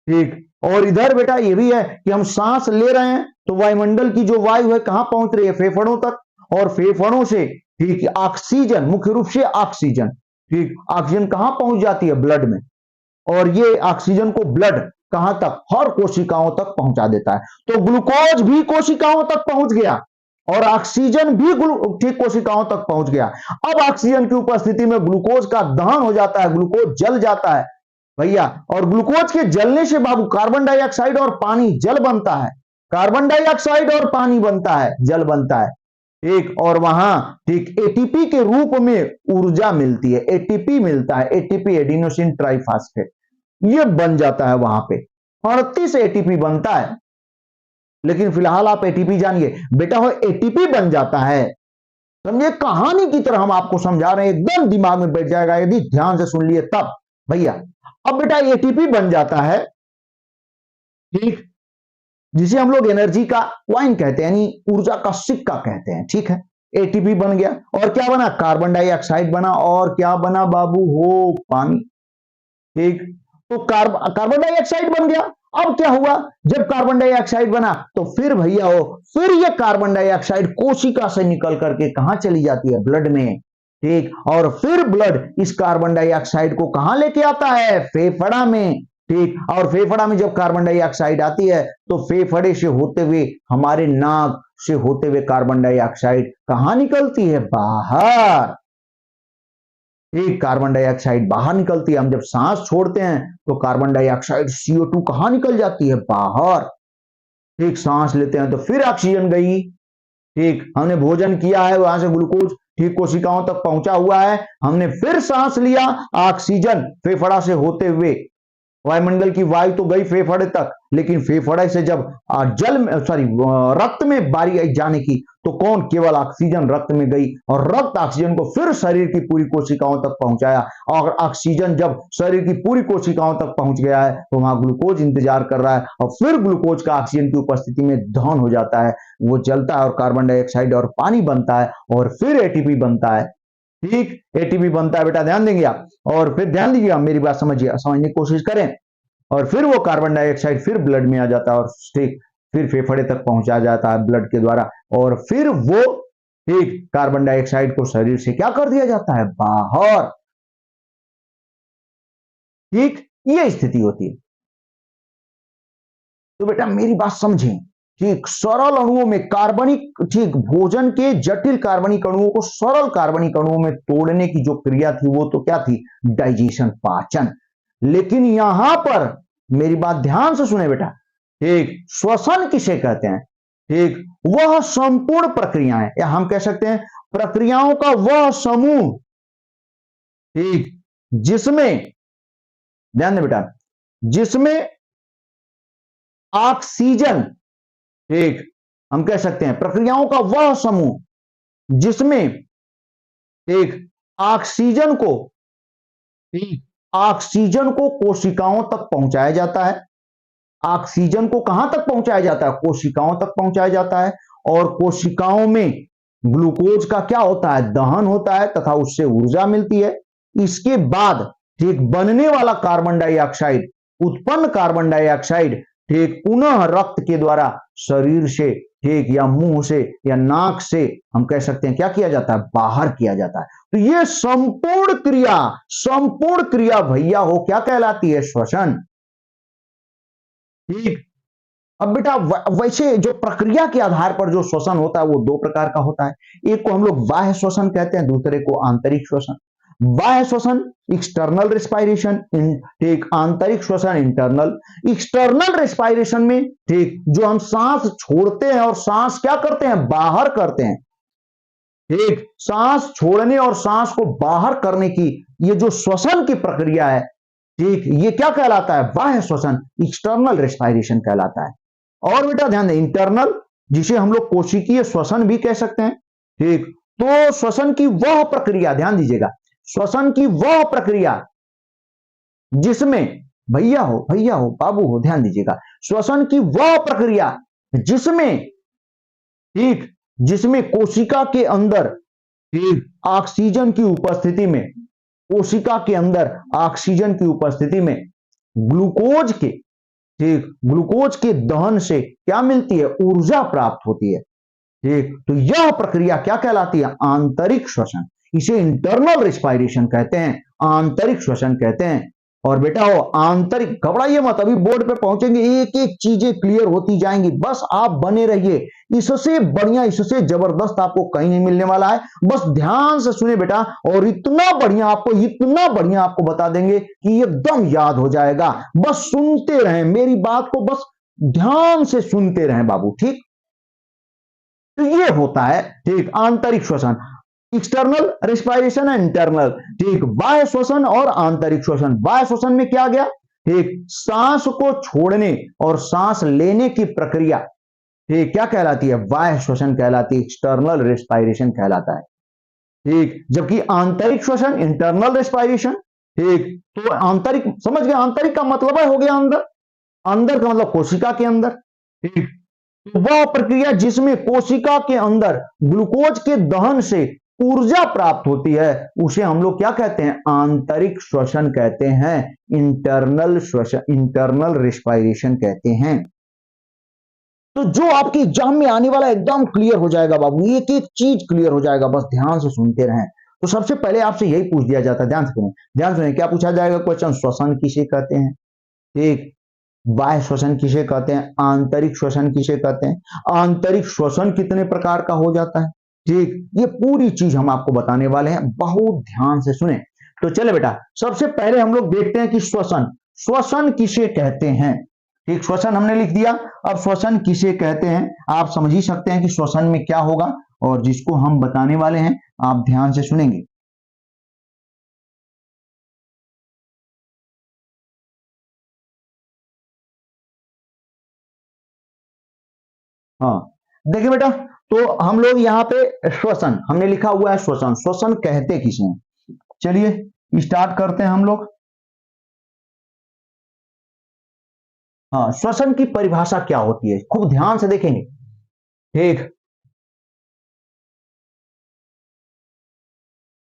ठीक। और इधर बेटा ये भी है कि हम सांस ले रहे हैं तो वायुमंडल की जो वायु है कहां पहुंच रही है, फेफड़ों तक, और फेफड़ों से ठीक ऑक्सीजन, मुख्य रूप से ऑक्सीजन, ठीक ऑक्सीजन कहां पहुंच जाती है? ब्लड में। और ये ऑक्सीजन को ब्लड कहां तक? हर कोशिकाओं तक पहुंचा देता है। तो ग्लूकोज भी कोशिकाओं तक पहुंच गया और ऑक्सीजन भी ठीक कोशिकाओं तक पहुंच गया। अब ऑक्सीजन की उपस्थिति में ग्लूकोज का दहन हो जाता है, ग्लूकोज जल जाता है भैया। और ग्लूकोज के जलने से बाबू कार्बन डाइऑक्साइड और पानी जल बनता है, कार्बन डाइऑक्साइड और पानी बनता है, जल बनता है, ठीक। और वहां ठीक एटीपी के रूप में ऊर्जा मिलती है, एटीपी मिलता है, एटीपी एडिनोसिन ट्राइफॉस्फेट, ये बन जाता है वहां पे 38 एटीपी बनता है। लेकिन फिलहाल आप एटीपी जानिए बेटा, हो एटीपी बन जाता है, समझे, कहानी की तरह हम आपको समझा रहे हैं, एकदम दिमाग में बैठ जाएगा यदि ध्यान से सुन लिए तब भैया। अब बेटा एटीपी बन जाता है, ठीक, जिसे हम लोग एनर्जी का कॉइन कहते हैं, यानी ऊर्जा का सिक्का कहते हैं, ठीक है। एटीपी बन गया और क्या बना? कार्बन डाइऑक्साइड बना और क्या बना बाबू? हो पानी, ठीक। तो कार्बन डाइऑक्साइड बन गया। अब क्या हुआ? जब कार्बन डाइऑक्साइड बना तो फिर भैया हो, फिर ये कार्बन डाइऑक्साइड कोशिका से निकल करके कहां चली जाती है? ब्लड में, ठीक। और फिर ब्लड इस कार्बन डाइऑक्साइड को कहां लेके आता है? फेफड़ा में, ठीक। और फेफड़ा में जब कार्बन डाइऑक्साइड आती है तो फेफड़े से होते हुए, हमारे नाक से होते हुए कार्बन डाइऑक्साइड कहां निकलती है? बाहर, ठीक। कार्बन डाइऑक्साइड बाहर निकलती है। हम जब सांस छोड़ते हैं तो कार्बन डाइऑक्साइड CO2 कहां निकल जाती है? बाहर, ठीक। सांस लेते हैं तो फिर ऑक्सीजन गई, ठीक। हमने भोजन किया है, वहां से ग्लूकोज ठीक कोशिकाओं तक पहुंचा हुआ है, हमने फिर सांस लिया, ऑक्सीजन फेफड़ा से होते हुए, वायुमंडल की वायु तो गई फेफड़े तक, लेकिन फेफड़े से जब जल में रक्त में बारी आई जाने की तो कौन? केवल ऑक्सीजन रक्त में गई और रक्त ऑक्सीजन को फिर शरीर की पूरी कोशिकाओं तक पहुंचाया। और ऑक्सीजन जब शरीर की पूरी कोशिकाओं तक पहुंच गया है तो वहां ग्लूकोज इंतजार कर रहा है और फिर ग्लूकोज का ऑक्सीजन की उपस्थिति में दहन हो जाता है, वो जलता है और कार्बन डाइऑक्साइड और पानी बनता है और फिर एटीपी बनता है, ठीक। एटीपी बनता है बेटा, ध्यान देंगे आप। और फिर ध्यान दीजिएगा, मेरी बात समझिए, समझने की कोशिश करें। और फिर वो कार्बन डाइऑक्साइड फिर ब्लड में आ जाता है और ठीक फिर फेफड़े तक पहुंचा जाता है ब्लड के द्वारा। और फिर वो ठीक कार्बन डाइऑक्साइड को शरीर से क्या कर दिया जाता है? बाहर, ठीक। ये स्थिति होती है। तो बेटा मेरी बात समझें, ठीक। सरल अणुओं में कार्बनिक, ठीक, भोजन के जटिल कार्बनिक अणुओं को सरल कार्बनिक अणुओं में तोड़ने की जो क्रिया थी वो तो क्या थी? डाइजेशन, पाचन। लेकिन यहां पर मेरी बात ध्यान से सुने बेटा, ठीक, श्वसन किसे कहते हैं? ठीक, वह संपूर्ण प्रक्रियाएं, या हम कह सकते हैं प्रक्रियाओं का वह समूह, ठीक, जिसमें, ध्यान दें बेटा, जिसमें ऑक्सीजन, ठीक, हम कह सकते हैं प्रक्रियाओं का वह समूह जिसमें एक ऑक्सीजन को, ठीक, ऑक्सीजन को कोशिकाओं तक पहुंचाया जाता है। ऑक्सीजन को कहां तक पहुंचाया जाता है? कोशिकाओं तक पहुंचाया जाता है। और कोशिकाओं में ग्लूकोज का क्या होता है? दहन होता है तथा उससे ऊर्जा मिलती है। इसके बाद ठीक बनने वाला कार्बन डाइऑक्साइड, उत्पन्न कार्बन डाइऑक्साइड, ठीक, पुनः रक्त के द्वारा शरीर से, ठीक, या मुंह से या नाक से हम कह सकते हैं क्या किया जाता है? बाहर किया जाता है। तो ये संपूर्ण क्रिया भैया हो क्या कहलाती है? श्वसन, ठीक। अब बेटा वैसे जो प्रक्रिया के आधार पर जो श्वसन होता है वो दो प्रकार का होता है। एक को हम लोग बाह्य श्वसन कहते हैं, दूसरे को आंतरिक श्वसन। बाह्य श्वसन एक्सटर्नल रेस्पायरेशन, ठीक, आंतरिक श्वसन इंटरनल। एक्सटर्नल रेस्पायरेशन में, ठीक, जो हम सांस छोड़ते हैं और सांस क्या करते हैं? बाहर करते हैं, ठीक। सांस छोड़ने और सांस को बाहर करने की ये जो श्वसन की प्रक्रिया है, ठीक, ये क्या कहलाता है? बाह्य श्वसन, एक्सटर्नल रेस्पायरेशन कहलाता है। और बेटा ध्यान दें, इंटरनल, जिसे हम लोग कोशिकीय श्वसन भी कह सकते हैं, ठीक। तो श्वसन की वह प्रक्रिया, ध्यान दीजिएगा, श्वसन की वह प्रक्रिया जिसमें, भैया हो बाबू हो, ध्यान दीजिएगा, श्वसन की वह प्रक्रिया जिसमें, ठीक, जिसमें कोशिका के अंदर, ठीक, ऑक्सीजन की उपस्थिति में, कोशिका के अंदर ऑक्सीजन की उपस्थिति में ग्लूकोज के, ठीक, ग्लूकोज के दहन से क्या मिलती है? ऊर्जा प्राप्त होती है। ठीक, तो यह प्रक्रिया क्या कहलाती है? आंतरिक श्वसन। इसे इंटरनल रिस्पायरेशन कहते हैं, आंतरिक श्वसन कहते हैं। और बेटा हो आंतरिक, घबराइए मत, अभी बोर्ड पे पहुंचेंगे एक एक चीजें क्लियर होती जाएंगी, बस आप बने रहिए। इससे बढ़िया, इससे जबरदस्त आपको कहीं नहीं मिलने वाला है। बस ध्यान से सुने बेटा, और इतना बढ़िया आपको बता देंगे कि एकदम याद हो जाएगा। बस सुनते रहें मेरी बात को, बस ध्यान से सुनते रहें बाबू, ठीक। तो ये होता है, ठीक, आंतरिक श्वसन, एक्सटर्नल रिस्पायरेशन है, इंटरनल, ठीक। बाह्य श्वसन और आंतरिक श्वसन। बाह्य श्वसन में क्या गया? ठीक, सांस को छोड़ने और सांस लेने की प्रक्रिया, ठीक, क्या कहलाती है? बाह्य श्वसन कहलाती है, एक्सटर्नल रिस्पायरेशन कहलाता है, ठीक। जबकि आंतरिक श्वसन, इंटरनल रिस्पायरेशन, ठीक। तो आंतरिक, समझ गए? आंतरिक का मतलब है हो गया अंदर, अंदर का मतलब कोशिका के अंदर, ठीक। तो वह प्रक्रिया जिसमें कोशिका के अंदर ग्लूकोज के दहन से ऊर्जा प्राप्त होती है, उसे हम लोग क्या कहते हैं? आंतरिक श्वसन कहते हैं, इंटरनल श्वसन, इंटरनल रिस्पायरेशन कहते हैं। तो जो आपकी एग्जाम में आने वाला एकदम क्लियर हो जाएगा बाबू, एक एक चीज क्लियर हो जाएगा, बस ध्यान से सुनते रहें। तो सबसे पहले आपसे यही पूछ दिया जाता है, ध्यान से सुने, ध्यान सुने, क्या पूछा जाएगा क्वेश्चन? श्वसन किसे कहते हैं, ठीक। बाह्य श्वसन किसे कहते हैं? आंतरिक श्वसन किसे कहते हैं? आंतरिक श्वसन कितने प्रकार का हो जाता है, ठीक। ये पूरी चीज हम आपको बताने वाले हैं, बहुत ध्यान से सुने। तो चले बेटा, सबसे पहले हम लोग देखते हैं कि श्वसन, श्वसन किसे कहते हैं, ठीक। श्वसन हमने लिख दिया, अब श्वसन किसे कहते हैं आप समझ ही सकते हैं कि श्वसन में क्या होगा, और जिसको हम बताने वाले हैं आप ध्यान से सुनेंगे। हाँ, देखिए बेटा, तो हम लोग यहाँ पे श्वसन हमने लिखा हुआ है, श्वसन, श्वसन कहते किसे हैं? चलिए स्टार्ट करते हैं हम लोग। हाँ, श्वसन की परिभाषा क्या होती है, खूब ध्यान से देखेंगे, ठीक।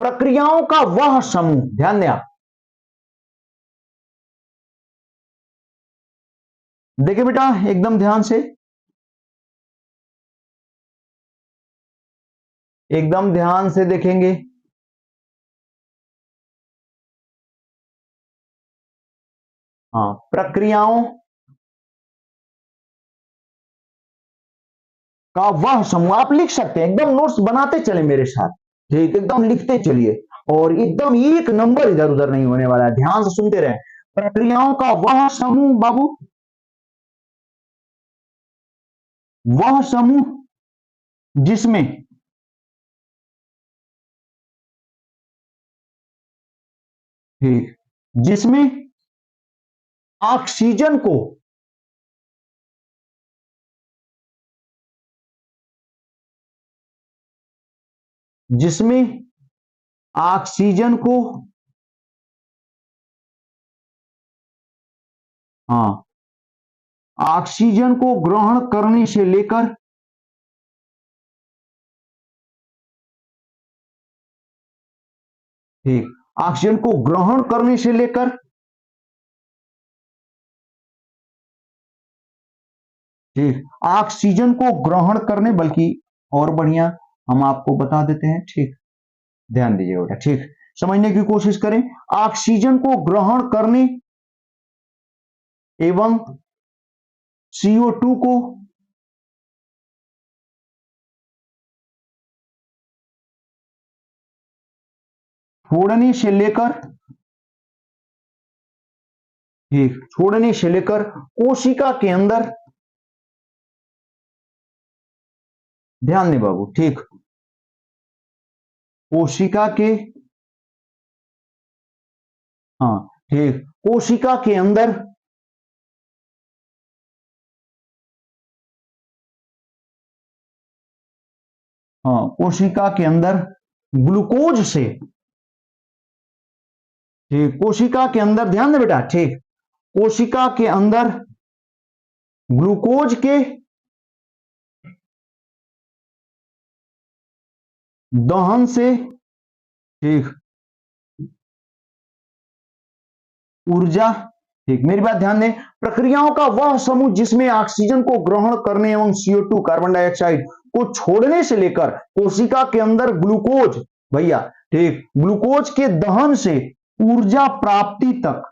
प्रक्रियाओं का वह समूह, ध्यान दें आप, देखिए बेटा एकदम ध्यान से, एकदम ध्यान से देखेंगे। हाँ, प्रक्रियाओं का वह समूह, आप लिख सकते हैं, एकदम नोट्स बनाते चले मेरे साथ, ठीक, एकदम लिखते चलिए, और एकदम एक नंबर इधर उधर नहीं होने वाला है, ध्यान से सुनते रहे। प्रक्रियाओं का वह समूह बाबू, वह समूह जिसमें ठीक, जिसमें ऑक्सीजन को जिसमें ऑक्सीजन को, हाँ, ऑक्सीजन को ग्रहण करने से लेकर ठीक, ऑक्सीजन को ग्रहण करने से लेकर ठीक, ऑक्सीजन को ग्रहण करने, बल्कि और बढ़िया हम आपको बता देते हैं, ठीक, ध्यान दीजिए बेटा, ठीक, समझने की कोशिश करें। ऑक्सीजन को ग्रहण करने एवं CO2 को छोड़ने से लेकर ठीक, छोड़ने से लेकर कोशिका के अंदर, ध्यान दें बाबू, ठीक, कोशिका के, हाँ, ठीक, कोशिका के अंदर हाँ, कोशिका के अंदर ग्लूकोज से, ठीक, कोशिका के अंदर, ध्यान दे बेटा, ठीक, कोशिका के अंदर ग्लूकोज के दहन से, ठीक, ऊर्जा, ठीक, मेरी बात ध्यान दें, प्रक्रियाओं का वह समूह जिसमें ऑक्सीजन को ग्रहण करने एवं CO2 कार्बन डाइऑक्साइड को छोड़ने से लेकर कोशिका के अंदर ग्लूकोज भैया ठीक ग्लूकोज के दहन से ऊर्जा प्राप्ति तक,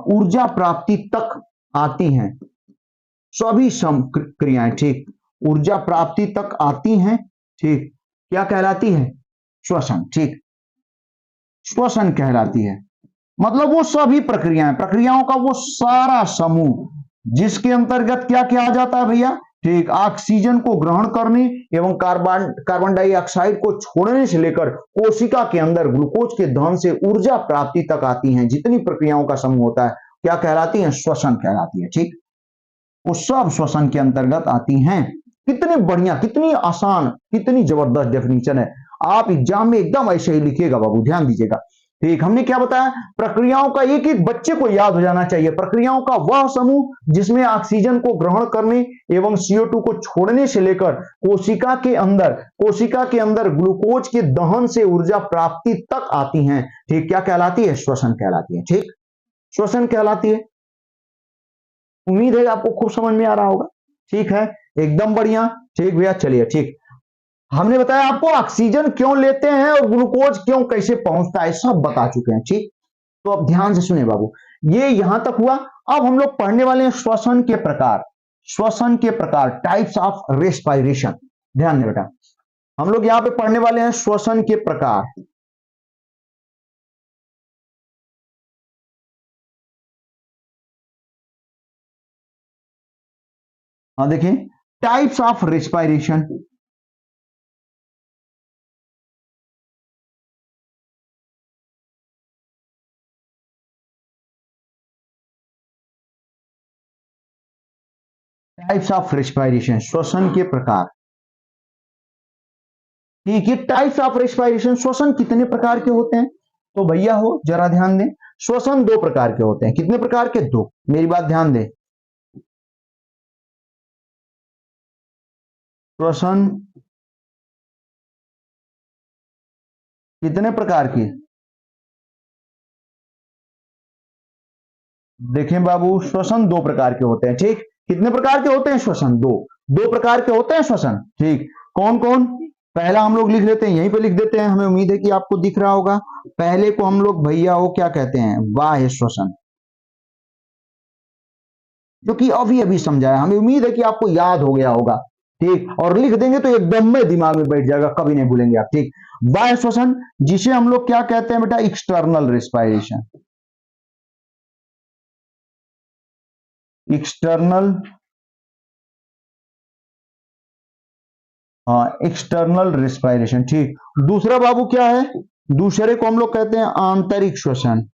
ऊर्जा प्राप्ति तक आती हैं सभी क्रियाएं। ठीक, ऊर्जा प्राप्ति तक आती हैं। ठीक, क्या कहलाती है? श्वसन। ठीक, श्वसन कहलाती है। मतलब वो सभी प्रक्रियाओं का वो सारा समूह जिसके अंतर्गत क्या किया जाता है भैया? ठीक, ऑक्सीजन को ग्रहण करने एवं कार्बन डाइऑक्साइड को छोड़ने से लेकर कोशिका के अंदर ग्लूकोज के दहन से ऊर्जा प्राप्ति तक आती हैं जितनी प्रक्रियाओं का समूह होता है, क्या कहलाती है? श्वसन कहलाती है। ठीक, वो सब श्वसन के अंतर्गत आती हैं। कितनी बढ़िया, कितनी आसान, कितनी जबरदस्त डेफिनेशन है। आप एग्जाम में एकदम ऐसे ही लिखिएगा बाबू, ध्यान दीजिएगा। ठीक, हमने क्या बताया? प्रक्रियाओं का एक एक बच्चे को याद हो जाना चाहिए। प्रक्रियाओं का वह समूह जिसमें ऑक्सीजन को ग्रहण करने एवं CO2 को छोड़ने से लेकर कोशिका के अंदर ग्लूकोज के दहन से ऊर्जा प्राप्ति तक आती हैं। ठीक, क्या कहलाती है? श्वसन कहलाती है। ठीक, श्वसन कहलाती है। उम्मीद है आपको खूब समझ में आ रहा होगा। ठीक है, एकदम बढ़िया। ठीक भैया, चलिए। ठीक, हमने बताया आपको ऑक्सीजन क्यों लेते हैं और ग्लूकोज क्यों कैसे पहुंचता है, सब बता चुके हैं। ठीक, तो अब ध्यान से सुने बाबू, ये यहां तक हुआ। अब हम लोग पढ़ने वाले हैं श्वसन के प्रकार, टाइप्स ऑफ रेस्पिरेशन। ध्यान दें बेटा, हम लोग यहां पे पढ़ने वाले हैं श्वसन के प्रकार। हाँ देखिए, types of respiration. Types of respiration, श्वसन के प्रकार। ठीक है, टाइप्स ऑफ रेस्पिरेशन, श्वसन कितने प्रकार के होते हैं? तो भैया हो जरा ध्यान दें, श्वसन दो प्रकार के होते हैं। कितने प्रकार के? दो। मेरी बात ध्यान दें, श्वसन कितने प्रकार की? देखें बाबू, श्वसन दो प्रकार के होते हैं। ठीक, कितने प्रकार के होते हैं? श्वसन दो प्रकार के होते हैं श्वसन। ठीक, कौन कौन? पहला हम लोग लिख लेते हैं, यहीं पे लिख देते हैं, हमें उम्मीद है कि आपको दिख रहा होगा। पहले को हम लोग भैया वो क्या कहते हैं? बाह्य श्वसन, जो कि अभी अभी समझाया, हमें उम्मीद है कि आपको याद हो गया होगा। ठीक, और लिख देंगे तो एकदम में दिमाग में बैठ जाएगा, कभी नहीं भूलेंगे आप। ठीक, बाह्य श्वसन जिसे हम लोग क्या कहते हैं बेटा? External respiration. External, external respiration. ठीक, दूसरा बाबू क्या है? दूसरे को हम लोग कहते हैं आंतरिक श्वसन।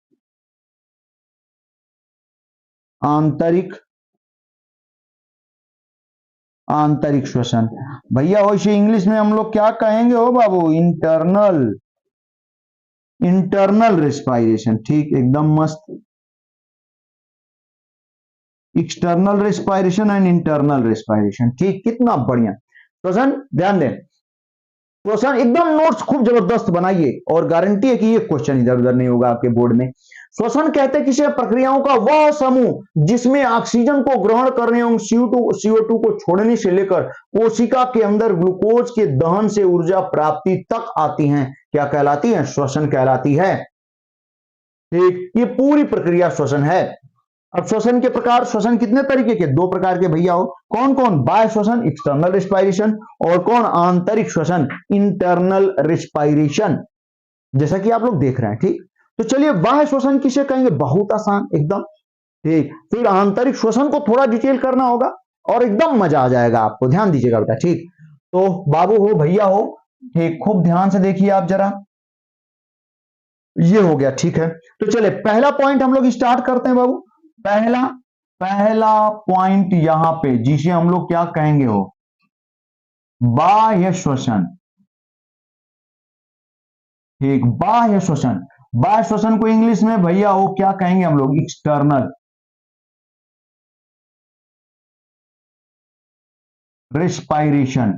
आंतरिक श्वसन भैया, वैसे इंग्लिश में हम लोग क्या कहेंगे हो बाबू? Internal respiration. ठीक, एकदम मस्त। External respiration and internal respiration. ठीक, कितना बढ़िया श्वसन। ध्यान दें, श्वसन एकदम नोट्स खूब जबरदस्त बनाइए और गारंटी है कि ये क्वेश्चन इधर उधर नहीं होगा आपके बोर्ड में। श्वसन कहते हैं किसी प्रक्रियाओं का वह समूह जिसमें ऑक्सीजन को ग्रहण करने एवं CO2 को छोड़ने से लेकर कोशिका के अंदर ग्लूकोज के दहन से ऊर्जा प्राप्ति तक आती हैं। क्या कहलाती है? श्वसन कहलाती है। ठीक, ये पूरी प्रक्रिया श्वसन है। अब श्वसन के प्रकार, श्वसन कितने तरीके के? दो प्रकार के भैया हो। कौन कौन? बाह्य श्वसन, एक्सटर्नल रेस्पिरेशन, और कौन? आंतरिक श्वसन, इंटरनल रेस्पिरेशन, जैसा कि आप लोग देख रहे हैं। ठीक, तो चलिए, बाह्य श्वसन किसे कहेंगे? बहुत आसान एकदम। ठीक, फिर आंतरिक श्वसन को थोड़ा डिटेल करना होगा और एकदम मजा आ जाएगा आपको। ध्यान दीजिएगा बेटा। ठीक, तो बाबू हो, भैया हो, ठीक, खूब ध्यान से देखिए आप जरा। ये हो गया। ठीक है, तो चले पहला पॉइंट हम लोग स्टार्ट करते हैं बाबू। पहला पॉइंट यहां पे जिसे हम लोग क्या कहेंगे हो? बाह्य श्वसन। ठीक, बाह्य श्वसन। बाह्य श्वसन को इंग्लिश में भैया वो क्या कहेंगे हम लोग? External respiration.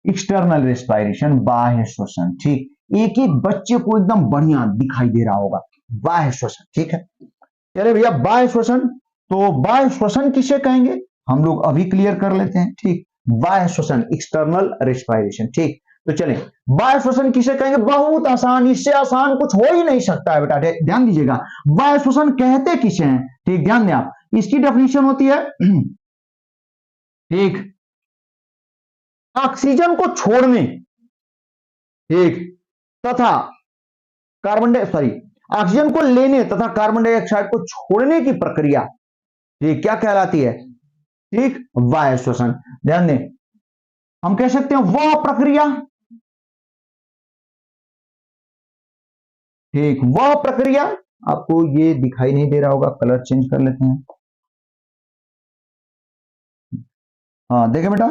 एक्सटर्नल रेस्पिरेशन, बाह्य श्वसन। ठीक, एक एक बच्चे को एकदम बढ़िया दिखाई दे रहा होगा बाह्य श्वसन। ठीक है, चले भैया, बाह्य श्वसन तो बाह्य श्वसन किसे कहेंगे, हम लोग अभी क्लियर कर लेते हैं। ठीक, बाह्य श्वसन, एक्सटर्नल रेस्पिरेशन। ठीक, तो चलें, बाह्य श्वसन किसे कहेंगे, बहुत आसान, इससे आसान कुछ हो ही नहीं सकता है बेटा, ध्यान दीजिएगा। बाह्य श्वसन कहते किसे हैं, ठीक, ध्यान दें आप, इसकी डेफिनेशन होती है ठीक, ऑक्सीजन को छोड़ने, ठीक, तथा ऑक्सीजन को लेने तथा कार्बन डाइऑक्साइड को छोड़ने की प्रक्रिया, ठीक, क्या कहलाती है, ठीक, बाह्य श्वसन। ध्यान दें, हम कह सकते हैं वह प्रक्रिया, ठीक, वह प्रक्रिया, आपको ये दिखाई नहीं दे रहा होगा, कलर चेंज कर लेते हैं। हाँ देखें बेटा,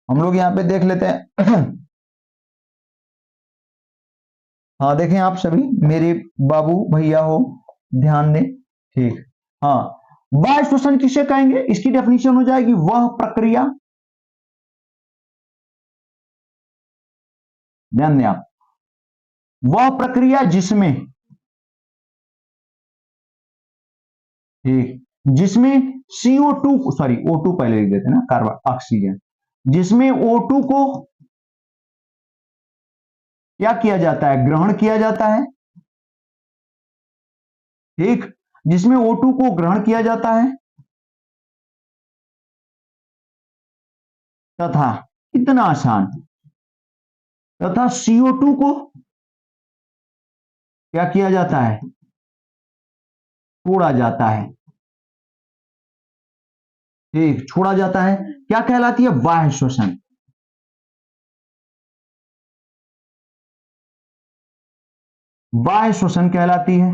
हम लोग यहां पे देख लेते हैं हाँ देखें आप सभी मेरे बाबू भैया हो, ध्यान दें। ठीक, हाँ, बाह्य श्वसन किसे कहेंगे, इसकी डेफिनेशन हो जाएगी वह प्रक्रिया, ध्यान दें आप, वह प्रक्रिया जिसमें, ठीक, जिसमें CO2, सॉरी O2 पहले लिख देते ना, कार्बन ऑक्सीजन, जिसमें O2 को क्या किया जाता है, ग्रहण किया जाता है, ठीक, जिसमें O2 को ग्रहण किया जाता है तथा इतना आसान, तथा CO2 को क्या किया जाता है, छोड़ा जाता है, ठीक, छोड़ा जाता है, क्या कहलाती है, बाह्य श्वसन। बाह्य श्वसन कहलाती है।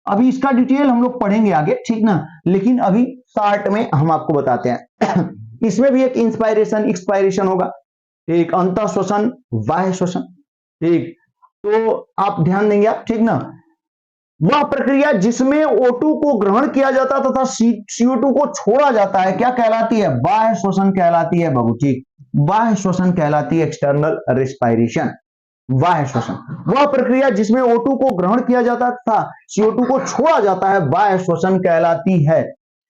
अभी इसका डिटेल हम लोग पढ़ेंगे आगे, ठीक ना, लेकिन अभी शार्ट में हम आपको बताते हैं इसमें भी एक इंस्पायरेशन एक्सपायरेशन होगा, एक अंतः श्वसन, बाह्य श्वसन। ठीक, तो आप ध्यान देंगे आप, ठीक ना, वह प्रक्रिया जिसमें O2 को ग्रहण किया जाता तथा CO2 को छोड़ा जाता है, क्या कहलाती है, बाह्य श्वसन कहलाती है बाबू। ठीक, बाह्य श्वसन कहलाती है, एक्सटर्नल रेस्पिरेशन, बाह्य श्वसन। वह प्रक्रिया जिसमें O2 को ग्रहण किया जाता तथा CO2 को छोड़ा जाता है, बाह्य श्वसन कहलाती है।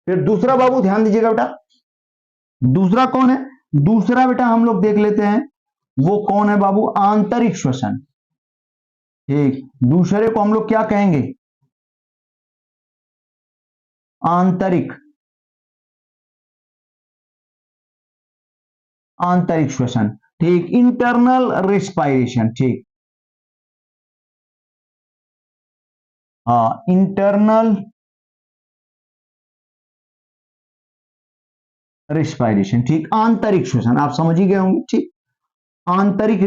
फिर दूसरा बाबू ध्यान दीजिएगा बेटा, दूसरा कौन है, दूसरा बेटा हम लोग देख लेते हैं, वो कौन है बाबू, आंतरिक श्वसन। ठीक, दूसरे को हम लोग क्या कहेंगे, आंतरिक, आंतरिक श्वसन। ठीक, इंटरनल रेस्पिरेशन। ठीक, हाँ, इंटरनल रेस्पिरेशन। ठीक, आंतरिक श्वसन, आप समझ ही गए होंगे। ठीक, आंतरिक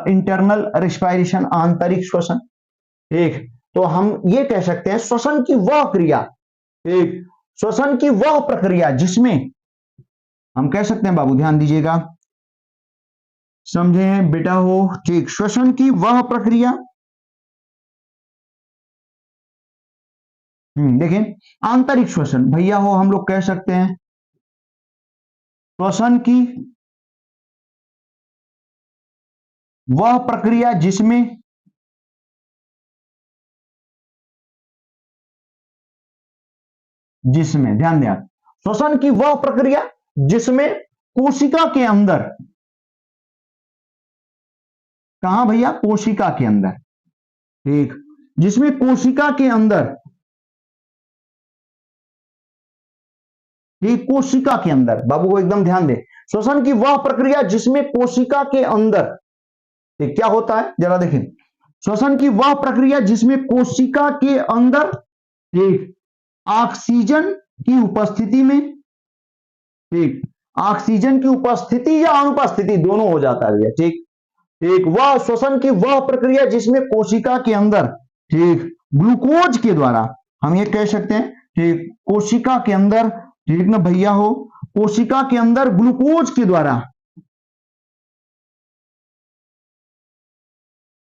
इंटरनल रेस्पिरेशन, आंतरिक श्वसन। ठीक, तो हम ये कह सकते हैं श्वसन की वह क्रिया, ठीक, श्वसन की वह प्रक्रिया जिसमें, हम कह सकते हैं बाबू ध्यान दीजिएगा, समझे बेटा हो। ठीक, श्वसन की वह प्रक्रिया, देखिए, आंतरिक श्वसन भैया हो, हम लोग कह सकते हैं श्वसन की वह प्रक्रिया जिसमें ध्यान दें आप, श्वसन की वह प्रक्रिया जिसमें कोशिका के अंदर, कहां भैया, कोशिका के अंदर। ठीक, जिसमें कोशिका के अंदर, ठीक, कोशिका के अंदर, बाबू को एकदम ध्यान दे, श्वसन की वह प्रक्रिया जिसमें कोशिका के अंदर, ठीक, क्या होता है जरा देखें, श्वसन की वह प्रक्रिया जिसमें कोशिका के अंदर, ठीक, ऑक्सीजन की उपस्थिति में, ठीक, ऑक्सीजन की उपस्थिति या अनुपस्थिति दोनों हो जाता है। ठीक, ठीक, वह श्वसन की वह प्रक्रिया जिसमें कोशिका के अंदर, ठीक, ग्लूकोज के द्वारा, हम ये कह सकते हैं, ठीक, कोशिका के अंदर, ठीक ना भैया हो, कोशिका के अंदर ग्लूकोज के द्वारा,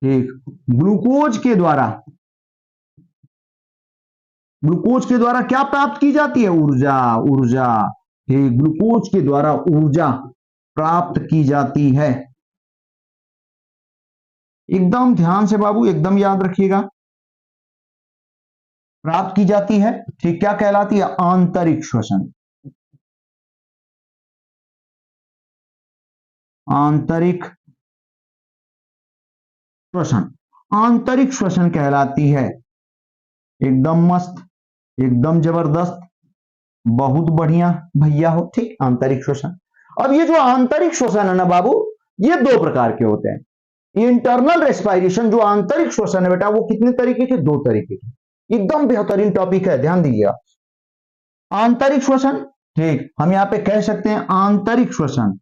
ठीक, ग्लूकोज के द्वारा, ग्लूकोज के द्वारा क्या प्राप्त की जाती है, ऊर्जा, ऊर्जा। ठीक, ग्लूकोज के द्वारा ऊर्जा प्राप्त की जाती है। एकदम ध्यान से बाबू, एकदम याद रखिएगा। प्राप्त की जाती है, ठीक, क्या कहलाती है? आंतरिक श्वसन। आंतरिक श्वसन, आंतरिक श्वसन कहलाती है। एकदम मस्त, एकदम जबरदस्त, बहुत बढ़िया भैया हो, ठीक, आंतरिक श्वसन। अब ये जो आंतरिक श्वसन है ना बाबू, ये दो प्रकार के होते हैं। इंटरनल रेस्पायरेशन जो आंतरिक श्वसन है बेटा, वो कितने तरीके के? दो तरीके के। एकदम बेहतरीन टॉपिक है, ध्यान दीजिएगा। आंतरिक श्वसन, ठीक, हम यहां पे कह सकते हैं आंतरिक श्वसन।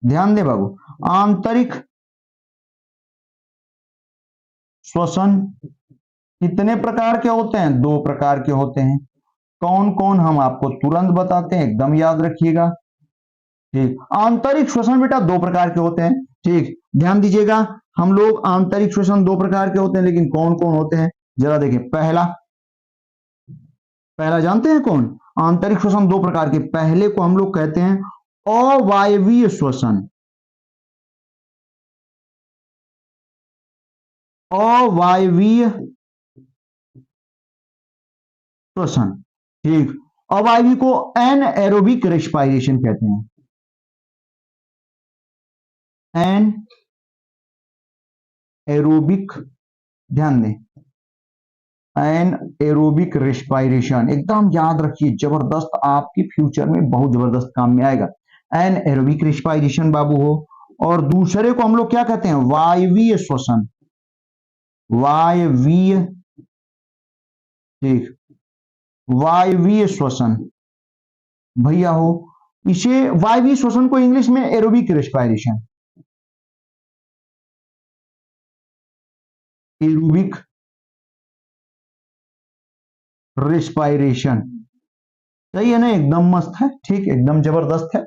ध्यान दे बाबू, आंतरिक श्वसन कितने प्रकार के होते हैं? दो प्रकार के होते हैं। कौन कौन, हम आपको तुरंत बताते हैं, एकदम याद रखिएगा। ठीक, आंतरिक श्वसन बेटा दो प्रकार के होते हैं, ठीक, ध्यान दीजिएगा। हम लोग आंतरिक श्वसन दो प्रकार के होते हैं, लेकिन कौन कौन होते हैं जरा देखें। पहला, पहला जानते हैं कौन? आंतरिक श्वसन दो प्रकार के, पहले को हम लोग कहते हैं अवायवीय श्वसन। अवायवीय श्वसन, ठीक, अवायवी को एनएरोबिक रेस्पायरेशन कहते हैं। एन एरोबिक, ध्यान दें, एन एरोबिक रेस्पायरेशन, एकदम याद रखिए, जबरदस्त, आपके फ्यूचर में बहुत जबरदस्त काम में आएगा। एन एरोबिक रेस्पायरेशन बाबू हो। और दूसरे को हम लोग क्या कहते हैं? वायवीय श्वसन। वायवीय, ठीक, वायवीय श्वसन भैया हो। इसे वायवीय श्वसन को इंग्लिश में एरोबिक रेस्पायरेशन, एरोबिक रेस्पायरेशन, सही है ना? एकदम मस्त है, ठीक, एकदम जबरदस्त है।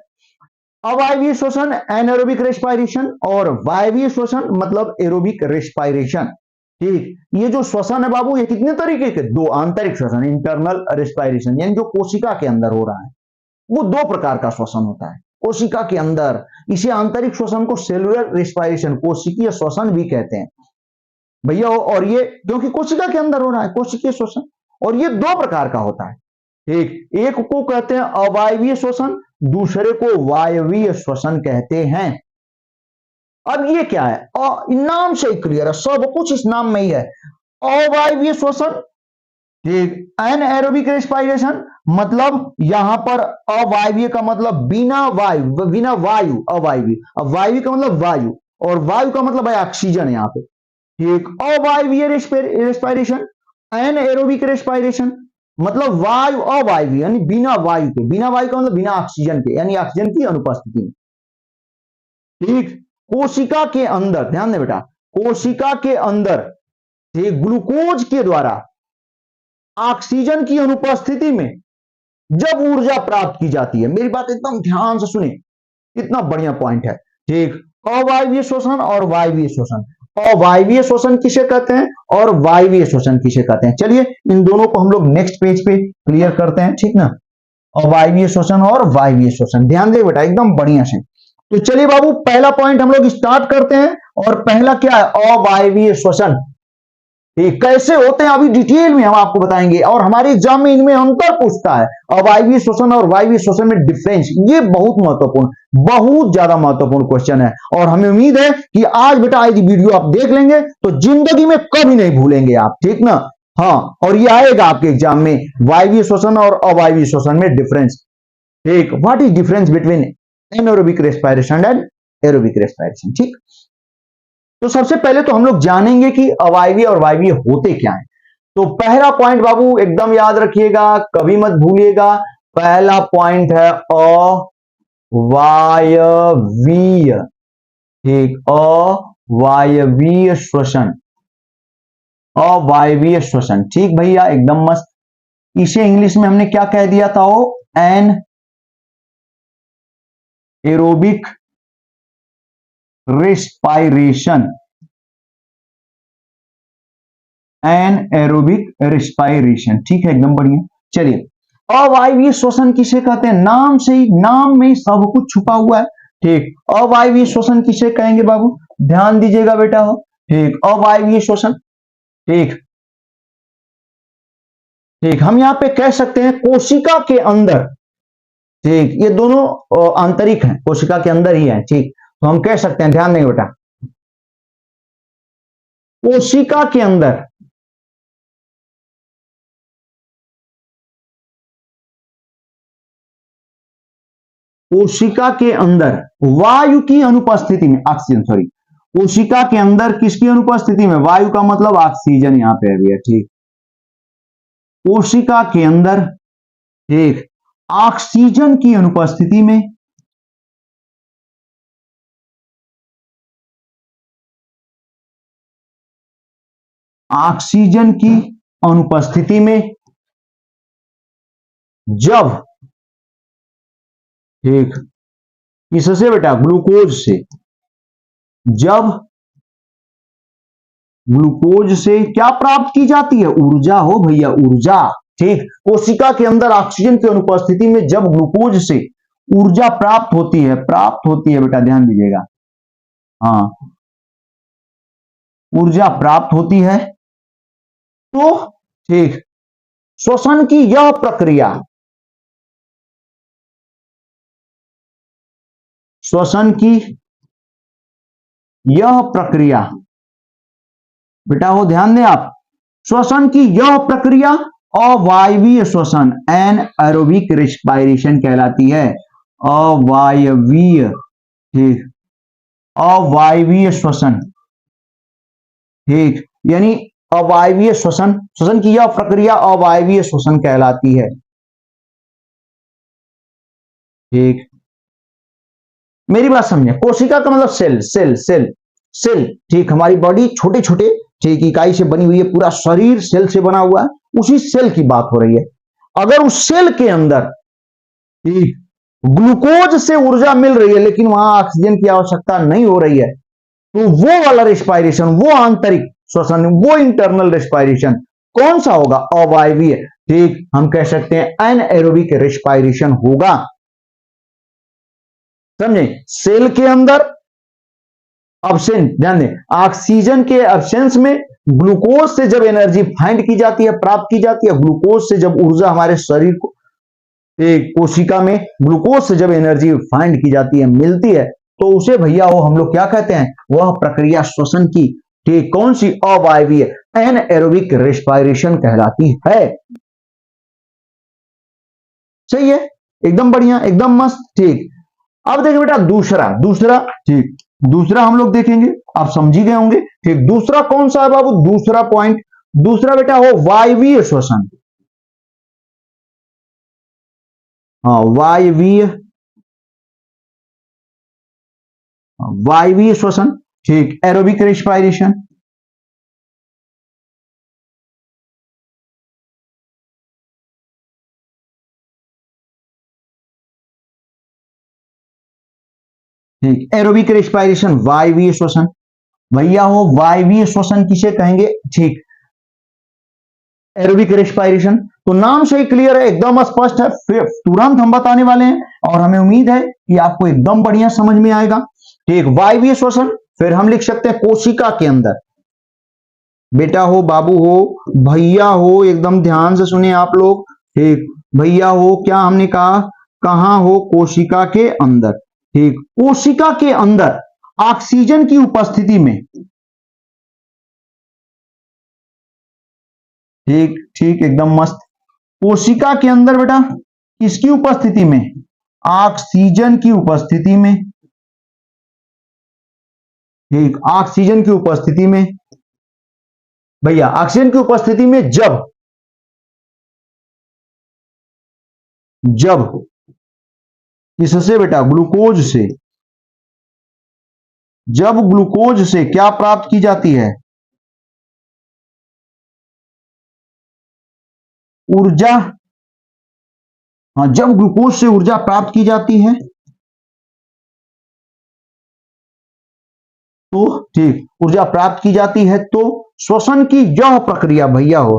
अवायवीय श्वसन एनारोबिक रेस्पायरेशन, और वायवीय श्वसन मतलब एरोबिक रेस्पायरेशन, ठीक। ये जो श्वसन है बाबू, ये कितने तरीके के? दो। आंतरिक श्वसन, इंटरनल रेस्पायरेशन, यानी जो कोशिका के अंदर हो रहा है, वो दो प्रकार का श्वसन होता है कोशिका के अंदर। इसे आंतरिक श्वसन को सेलुलर रेस्पायरेशन, कोशिकीय श्वसन भी कहते हैं भैया। और ये क्योंकि कोशिका के अंदर हो रहा है, कोशिकीय श्वसन, और ये दो प्रकार का होता है, ठीक। एक को कहते हैं अवायवीय श्वसन, दूसरे को वायवीय श्वसन कहते हैं। अब ये क्या है? नाम से ही क्लियर है, सब कुछ इस नाम में ही है। अवायवीय श्वसन, ठीक, एनएरोबिक रेस्पायरेशन, मतलब यहां पर अवायवीय का मतलब बिना वायु, बिना वायु अवायवीय। अब वायु का मतलब वायु, और वायु का मतलब है ऑक्सीजन यहाँ पे, ठीक। अवायवीय रेस्पायरेशन, एनएरोबिक रेस्पायरेशन, मतलब वायु अवायवीय, यानी बिना वायु के। बिना वायु का मतलब बिना ऑक्सीजन के, यानी ऑक्सीजन की अनुपस्थिति में, ठीक। कोशिका के अंदर, ध्यान दे बेटा, कोशिका के अंदर, ठीक, ग्लूकोज के द्वारा ऑक्सीजन की अनुपस्थिति में जब ऊर्जा प्राप्त की जाती है, मेरी बात एकदम ध्यान से सुने, इतना बढ़िया पॉइंट है, ठीक। अवायवीय श्वसन और वायवीय श्वसन। अवायवीय श्वसन किसे कहते हैं और वायवीय श्वसन किसे कहते हैं? चलिए इन दोनों को हम लोग नेक्स्ट पेज पे क्लियर करते हैं, ठीक ना। अवायवीय श्वसन और वायवीय श्वसन, ध्यान दे बेटा एकदम बढ़िया से। तो चलिए बाबू, पहला पॉइंट हम लोग स्टार्ट करते हैं। और पहला क्या है? अवायवीय श्वसन। ये कैसे होते हैं अभी डिटेल में हम आपको बताएंगे, और हमारे एग्जाम में इनमें अंतर पूछता है, अवायवीय श्वसन और वायवीय श्वसन में डिफरेंस। ये बहुत महत्वपूर्ण, बहुत ज्यादा महत्वपूर्ण क्वेश्चन है, और हमें उम्मीद है कि आज बेटा यदि वीडियो आप देख लेंगे तो जिंदगी में कभी नहीं भूलेंगे आप, ठीक ना। हाँ, और ये आएगा आपके एग्जाम में, वायवीय श्वसन और अवायवीय श्वसन में डिफरेंस, ठीक। What is difference between anaerobic respiration and aerobic respiration, ठीक। तो सबसे पहले तो हम लोग जानेंगे कि अवायवीय और वायवीय होते क्या हैं। तो पहला पॉइंट बाबू एकदम याद रखिएगा, कभी मत भूलिएगा, पहला पॉइंट है अवायवीय, ठीक, अवायवीय श्वसन, अवायवीय श्वसन, ठीक भैया एकदम मस्त। इसे इंग्लिश में हमने क्या कह दिया था? Anaerobic respiration, anaerobic respiration, ठीक है एकदम बढ़िया। चलिए, अवायवीय श्वसन किसे कहते हैं? नाम से ही, नाम में ही सब कुछ छुपा हुआ है, ठीक। अवायवीय श्वसन किसे कहेंगे बाबू? ध्यान दीजिएगा बेटा हो, ठीक, अवायवीय श्वसन। ठीक ठीक, हम यहां पे कह सकते हैं कोशिका के अंदर। ठीक, ये दोनों आंतरिक हैं, कोशिका के अंदर ही है। ठीक, तो हम कह सकते हैं, ध्यान नहीं बेटा, कोशिका के अंदर कोशिका के अंदर वायु की अनुपस्थिति में, ऑक्सीजन सॉरी, कोशिका के अंदर किसकी अनुपस्थिति में, वायु का मतलब ऑक्सीजन यहां पे है भैया। ठीक, कोशिका के अंदर, ठीक, ऑक्सीजन की अनुपस्थिति में, ऑक्सीजन की अनुपस्थिति में जब, ठीक, किससे बेटा, ग्लूकोज से, जब ग्लूकोज से क्या प्राप्त की जाती है, ऊर्जा हो भैया, ऊर्जा। ठीक, कोशिका के अंदर ऑक्सीजन की अनुपस्थिति में जब ग्लूकोज से ऊर्जा प्राप्त होती है बेटा, ध्यान दीजिएगा। हाँ, ऊर्जा प्राप्त होती है तो, ठीक, श्वसन की यह प्रक्रिया, श्वसन की यह प्रक्रिया बेटा हो, ध्यान दें आप, श्वसन की यह प्रक्रिया अवायवीय श्वसन, एनएरोबिक रेस्पिरेशन कहलाती है। अवायवीय, ठीक, अवायवीय श्वसन। ठीक, यानी अवायवीय श्वसन, श्वसन की यह प्रक्रिया अवायवीय श्वसन कहलाती है। ठीक, मेरी बात समझे, कोशिका का मतलब सेल, सेल सेल सेल। ठीक, हमारी बॉडी छोटे छोटे, ठीक, इकाई से बनी हुई है, पूरा शरीर सेल से बना हुआ है, उसी सेल की बात हो रही है। अगर उस सेल के अंदर, ठीक, ग्लूकोज से ऊर्जा मिल रही है लेकिन वहां ऑक्सीजन की आवश्यकता नहीं हो रही है, तो वो वाला रेस्पिरेशन, वो आंतरिक श्वसन, वो इंटरनल रेस्पिरेशन कौन सा होगा, अवायवीय। ठीक, हम कह सकते हैं एनएरोबिक रेस्पिरेशन होगा। समझे, सेल के अंदर एब्सेंट, ध्यान दें, ऑक्सीजन के एब्सेंस में ग्लूकोज से जब एनर्जी फाइंड की जाती है, प्राप्त की जाती है, ग्लूकोज से जब ऊर्जा हमारे शरीर को, एक कोशिका में ग्लूकोज से जब एनर्जी फाइंड की जाती है, मिलती है, तो उसे भैया वो हम लोग क्या कहते हैं, वह प्रक्रिया श्वसन की, ठीक, कौन सी, अवायवीय एनएरोबिक रेस्पिरेशन कहलाती है। सही है, एकदम बढ़िया, एकदम मस्त। ठीक, अब देखिए बेटा दूसरा, दूसरा, ठीक, दूसरा हम लोग देखेंगे, आप समझ ही गए होंगे। ठीक, दूसरा कौन सा है बाबू, दूसरा पॉइंट, दूसरा बेटा हो वायवीय श्वसन। हाँ, वायवीय, वायवीय श्वसन। ठीक, एरोबिक रेस्पिरेशन। ठीक, एरोबिक रेस्पिरेशन, वायवीय श्वसन। भैया हो वायवीय श्वसन किसे कहेंगे, ठीक, एरोबिक रेस्पिरेशन। तो नाम से ही क्लियर है, एकदम स्पष्ट है, फिर तुरंत हम बताने वाले हैं और हमें उम्मीद है कि आपको एकदम बढ़िया समझ में आएगा। ठीक, वायवीय श्वसन, फिर हम लिख सकते हैं कोशिका के अंदर, बेटा हो, बाबू हो, भैया हो, एकदम ध्यान से सुनिए आप लोग। ठीक, भैया हो, क्या हमने कहा, कहां हो, कोशिका के अंदर। ठीक, कोशिका के अंदर ऑक्सीजन की उपस्थिति में, ठीक ठीक, एकदम मस्त, कोशिका के अंदर बेटा किसकी उपस्थिति में, ऑक्सीजन की उपस्थिति में। ठीक, ऑक्सीजन की उपस्थिति में, भैया ऑक्सीजन की उपस्थिति में जब, जब किससे बेटा, ग्लूकोज से, जब ग्लूकोज से क्या प्राप्त की जाती है, ऊर्जा। हाँ, जब ग्लूकोज से ऊर्जा प्राप्त की जाती है तो, ठीक, ऊर्जा प्राप्त की जाती है तो श्वसन की यह प्रक्रिया भैया हो,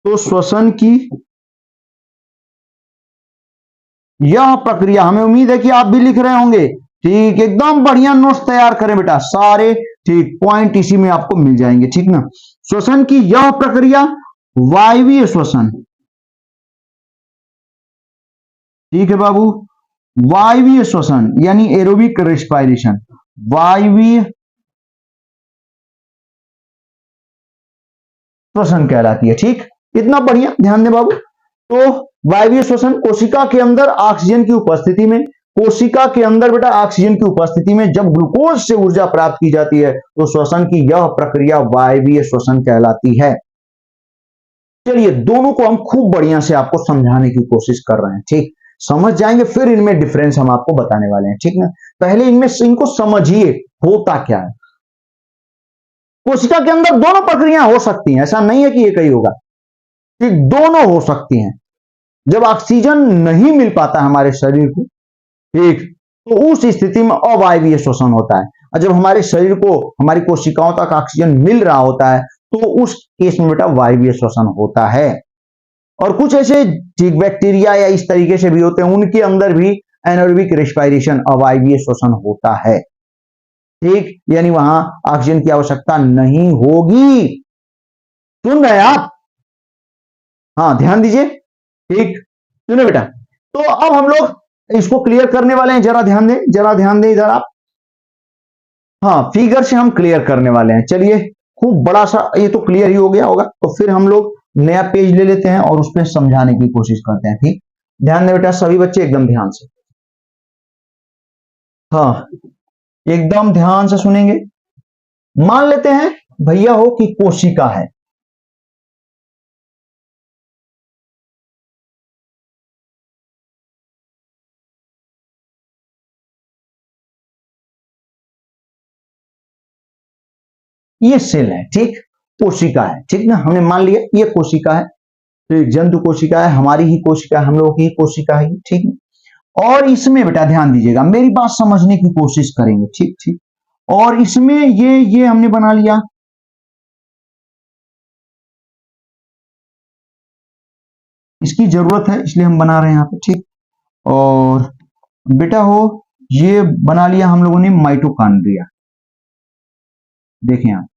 तो श्वसन की यह प्रक्रिया, हमें उम्मीद है कि आप भी लिख रहे होंगे। ठीक, एकदम बढ़िया नोट्स तैयार करें बेटा सारे। ठीक, पॉइंट इसी में आपको मिल जाएंगे, ठीक ना। श्वसन की यह प्रक्रिया वायवीय श्वसन, ठीक है बाबू, वायवीय श्वसन यानी एरोबिक रेस्पिरेशन, वायवीय श्वसन कहलाती है। ठीक, इतना बढ़िया, ध्यान दे बाबू। तो वायवीय श्वसन कोशिका के अंदर ऑक्सीजन की उपस्थिति में, कोशिका के अंदर बेटा ऑक्सीजन की उपस्थिति में जब ग्लूकोज से ऊर्जा प्राप्त की जाती है तो श्वसन की यह प्रक्रिया वायवीय श्वसन कहलाती है। चलिए दोनों को हम खूब बढ़िया से आपको समझाने की कोशिश कर रहे हैं, ठीक, समझ जाएंगे फिर इनमें डिफरेंस हम आपको बताने वाले हैं, ठीक ना। पहले इनमें इनको समझिए होता क्या है। कोशिका के अंदर दोनों प्रक्रियाएं हो सकती हैं, ऐसा नहीं है कि एक ही होगा, ठीक, दोनों हो सकती हैं। जब ऑक्सीजन नहीं मिल पाता हमारे शरीर को, ठीक, तो उस स्थिति में अवायवीय श्वसन होता है। और जब हमारे शरीर को, हमारी कोशिकाओं तक ऑक्सीजन मिल रहा होता है तो उस केस में बेटा वायवीय श्वसन होता है। और कुछ ऐसे ठीक बैक्टीरिया या इस तरीके से भी होते हैं, उनके अंदर भी एनारोबिक रेस्पिरेशन अवायवीय श्वसन होता है, ठीक, यानी वहां ऑक्सीजन की आवश्यकता नहीं होगी। सुन रहे आप? हाँ ध्यान दीजिए, ठीक, सुने बेटा। तो अब हम लोग इसको क्लियर करने वाले हैं, जरा ध्यान दें, जरा ध्यान दें इधर आप। हाँ, फिगर से हम क्लियर करने वाले हैं। चलिए खूब बड़ा सा, ये तो क्लियर ही हो गया होगा, तो फिर हम लोग नया पेज ले लेते हैं और उसमें समझाने की कोशिश करते हैं, ठीक। ध्यान दें बेटा सभी बच्चे एकदम ध्यान से, हाँ एकदम ध्यान से सुनेंगे। मान लेते हैं भैया हो कि कोशिका है, ये सेल है, ठीक, कोशिका है, ठीक ना, हमने मान लिया ये कोशिका है, तो एक जंतु कोशिका है, हमारी ही कोशिका है, हम लोगों की ही कोशिका है, ठीक है। और इसमें बेटा ध्यान दीजिएगा, मेरी बात समझने की कोशिश करेंगे, ठीक ठीक। और इसमें ये हमने बना लिया, इसकी जरूरत है इसलिए हम बना रहे हैं यहाँ पे, ठीक। और बेटा हो ये बना लिया हम लोगों ने माइटोकॉन्ड्रिया, देखें आप,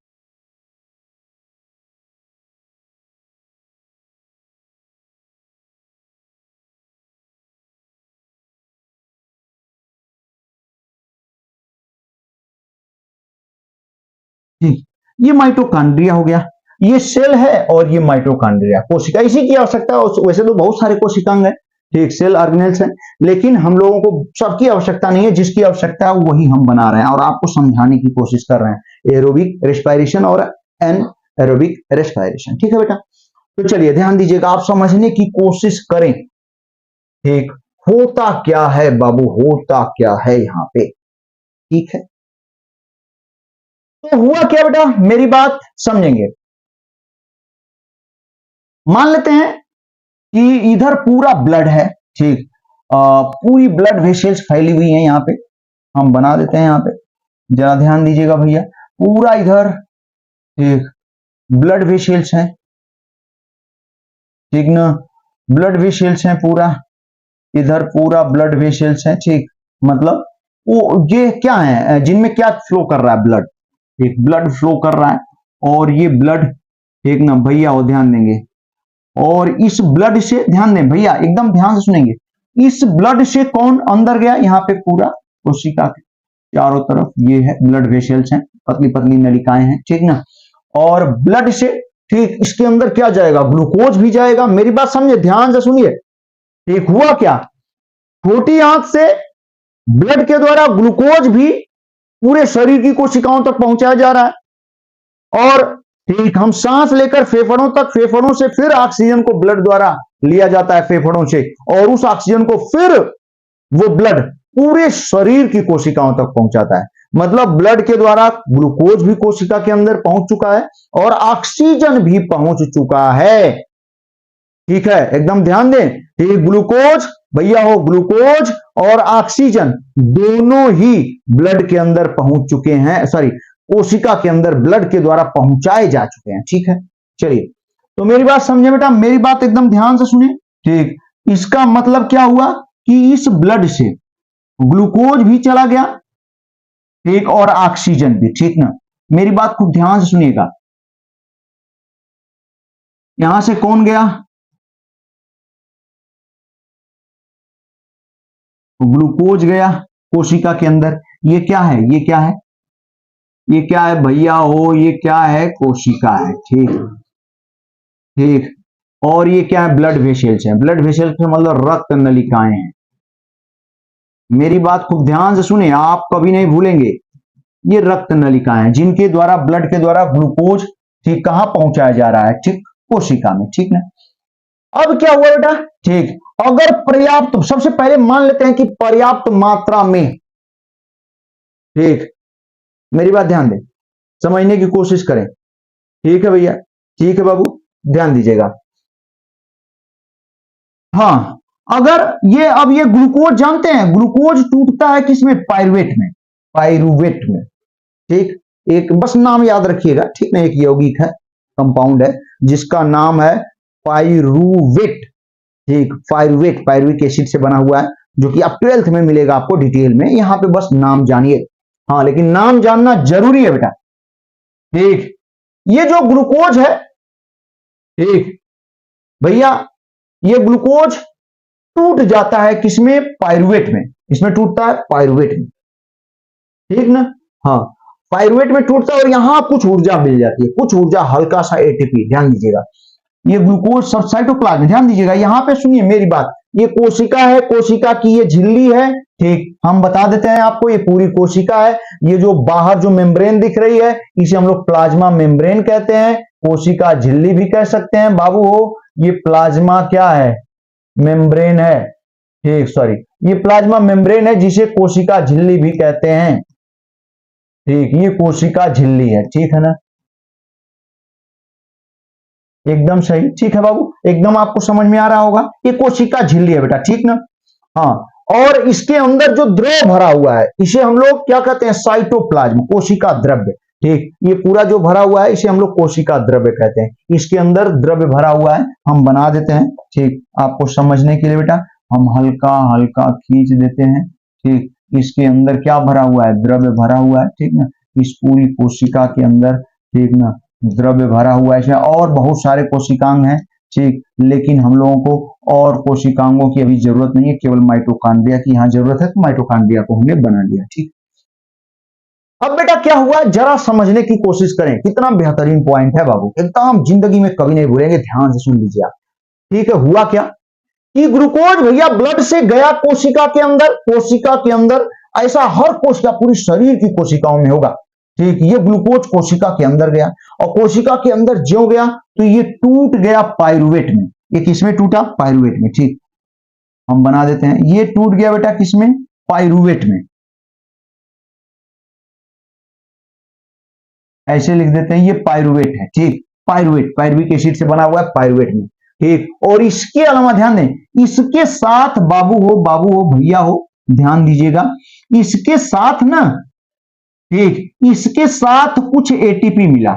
ठीक, ये माइटोकॉन्ड्रिया हो गया, ये सेल है और ये माइटोकॉन्ड्रिया कोशिका, इसी की आवश्यकता है। वैसे तो बहुत सारे कोशिकांग हैं, ठीक, सेल ऑर्गेनेल्स हैं, लेकिन हम लोगों को सबकी आवश्यकता नहीं है, जिसकी आवश्यकता है वही हम बना रहे हैं और आपको समझाने की कोशिश कर रहे हैं, एरोबिक रेस्पिरेशन और एनारोबिक रेस्पिरेशन, ठीक है बेटा। तो चलिए ध्यान दीजिएगा, आप समझने की कोशिश करें, ठीक, होता क्या है बाबू, होता क्या है यहाँ पे, ठीक है। तो हुआ क्या बेटा, मेरी बात समझेंगे। मान लेते हैं कि इधर पूरा ब्लड है, ठीक, पूरी ब्लड वेसल्स फैली हुई है, यहाँ पे हम बना देते हैं, यहाँ पे जरा ध्यान दीजिएगा भैया, पूरा इधर ठीक ब्लड वेसल्स है, ठीक ना, ब्लड वेसल्स है पूरा, इधर पूरा ब्लड वेसल्स है, ठीक, मतलब वो ये क्या है, जिनमें क्या फ्लो कर रहा है, ब्लड, एक ब्लड फ्लो कर रहा है, और ये ब्लड, ठीक ना भैया, वो ध्यान देंगे, और इस ब्लड से ध्यान दें भैया, एकदम ध्यान से सुनेंगे, इस ब्लड से कौन अंदर गया, यहाँ पे पूरा कोशिका के चारों तरफ ये है ब्लड वेसल्स हैं, पतली पतली नलिकाएं हैं, ठीक ना, और ब्लड से ठीक इसके अंदर क्या जाएगा, ग्लूकोज भी जाएगा। मेरी बात समझे, ध्यान से सुनिए, ठीक, हुआ क्या, छोटी आंख से ब्लड के द्वारा ग्लूकोज भी पूरे शरीर की कोशिकाओं तक पहुंचाया जा रहा है, और ठीक हम सांस लेकर फेफड़ों तक, फेफड़ों से फिर ऑक्सीजन को ब्लड द्वारा लिया जाता है फेफड़ों से, और उस ऑक्सीजन को फिर वो ब्लड पूरे शरीर की कोशिकाओं तक पहुंचाता है। मतलब ब्लड के द्वारा ग्लूकोज भी कोशिका के अंदर पहुंच चुका है और ऑक्सीजन भी पहुंच चुका है, ठीक है, एकदम ध्यान दें, ठीक, ग्लूकोज भैया हो, ग्लूकोज और ऑक्सीजन दोनों ही ब्लड के अंदर पहुंच चुके हैं, सॉरी कोशिका के अंदर ब्लड के द्वारा पहुंचाए जा चुके हैं, ठीक है। चलिए तो मेरी बात समझे बेटा, मेरी बात एकदम ध्यान से सुने, ठीक, इसका मतलब क्या हुआ कि इस ब्लड से ग्लूकोज भी चला गया, ठीक, और ऑक्सीजन भी, ठीक ना। मेरी बात खूब ध्यान से सुनिएगा, यहां से कौन गया, ग्लूकोज गया कोशिका के अंदर। ये क्या है, ये क्या है, ये क्या है भैया हो, ये क्या है, कोशिका है, ठीक ठीक। और ये क्या है, ब्लड वेसल्स है। ब्लड वेसल्स का मतलब रक्त नलिकाएं हैं। मेरी बात खूब ध्यान से सुने, आप कभी नहीं भूलेंगे, ये रक्त नलिकाएं हैं जिनके द्वारा, ब्लड के द्वारा ग्लूकोज, ठीक, कहां पहुंचाया जा रहा है, ठीक, कोशिका में, ठीक ना। अब क्या हुआ बेटा, ठीक, अगर पर्याप्त, सबसे पहले मान लेते हैं कि पर्याप्त मात्रा में, ठीक, मेरी बात ध्यान दें, समझने की कोशिश करें, ठीक है भैया, ठीक है बाबू, ध्यान दीजिएगा। हाँ, अगर ये, अब ये ग्लूकोज जानते हैं, ग्लूकोज टूटता है किसमें, पाइरुवेट में, पाइरुवेट में, ठीक। एक बस नाम याद रखिएगा, ठीक ना, एक यौगिक है, कंपाउंड है जिसका नाम है पाइरुवेट, ठीक, पाइरुवेट, पाइरुविक एसिड से बना हुआ है, जो कि आप 12th में मिलेगा आपको डिटेल में, यहां पे बस नाम जानिए। हाँ, लेकिन नाम जानना जरूरी है बेटा, ठीक। ये जो ग्लूकोज है, ठीक भैया, ये ग्लूकोज टूट जाता है किसमें, पाइरुवेट में, इसमें टूटता है पाइरुवेट में, ठीक ना। हाँ, पाइरुवेट में टूटता है और यहां कुछ ऊर्जा मिल जाती है, कुछ ऊर्जा, हल्का सा एटीपी, ध्यान दीजिएगा। ये ग्लूकोज सब साइटोप्लाज्म, ध्यान दीजिएगा, यहां पे सुनिए मेरी बात, ये कोशिका है, कोशिका की ये झिल्ली है, ठीक, हम बता देते हैं आपको, ये पूरी कोशिका है। ये जो बाहर जो मेम्ब्रेन दिख रही है, इसे हम लोग प्लाज्मा मेम्ब्रेन कहते हैं, कोशिका झिल्ली भी कह सकते हैं बाबू हो। ये प्लाज्मा क्या है, मेम्ब्रेन है, ठीक, सॉरी, ये प्लाज्मा मेम्ब्रेन है जिसे कोशिका झिल्ली भी कहते हैं, ठीक, ये कोशिका झिल्ली है, ठीक है ना, एकदम सही, ठीक है बाबू, एकदम आपको समझ में आ रहा होगा, ये कोशिका झिल्ली है बेटा, ठीक ना। हाँ, और इसके अंदर जो द्रव भरा हुआ है, इसे हम लोग क्या कहते हैं, साइटोप्लाज्म, कोशिका द्रव्य, ठीक, ये पूरा जो भरा हुआ है इसे हम लोग कोशिका द्रव्य कहते हैं। इसके अंदर द्रव्य भरा हुआ है, हम बना देते हैं, ठीक, आपको समझने के लिए बेटा, हम हल्का हल्का खींच देते हैं, ठीक। इसके अंदर क्या भरा हुआ है, द्रव्य भरा हुआ है, ठीक ना, इस पूरी कोशिका के अंदर, ठीक ना, द्रव्य भरा हुआ है। और बहुत सारे कोशिकांग हैं, ठीक, लेकिन हम लोगों को और कोशिकांगों की अभी जरूरत नहीं है, केवल माइटोकॉन्ड्रिया की यहां जरूरत है, तो माइटोकॉन्ड्रिया को हमने बना लिया, ठीक। अब बेटा क्या हुआ, जरा समझने की कोशिश करें, कितना बेहतरीन पॉइंट है बाबू, एकदम जिंदगी में कभी नहीं भूलेंगे, ध्यान से सुन लीजिए आप, ठीक है। हुआ क्या कि ग्लूकोज भैया ब्लड से गया कोशिका के अंदर, कोशिका के अंदर, ऐसा हर कोशिका, पूरी शरीर की कोशिकाओं में होगा, ठीक। ये ग्लूकोज कोशिका के अंदर गया, और कोशिका के अंदर ज्यों गया तो ये टूट गया पाइरुवेट में। ये किसमें टूटा, पाइरुवेट में, ठीक, हम बना देते हैं, ये टूट गया बेटा किसमें, पाइरुवेट में, ऐसे लिख देते हैं, ये पाइरुवेट है, ठीक, पाइरुवेट, पाइरुविक एसिड से बना हुआ है, पाइरुवेट में, ठीक। और इसके अलावा ध्यान दें, इसके साथ बाबू हो भैया हो, ध्यान दीजिएगा, इसके साथ ना, ठीक, इसके साथ कुछ एटीपी मिला,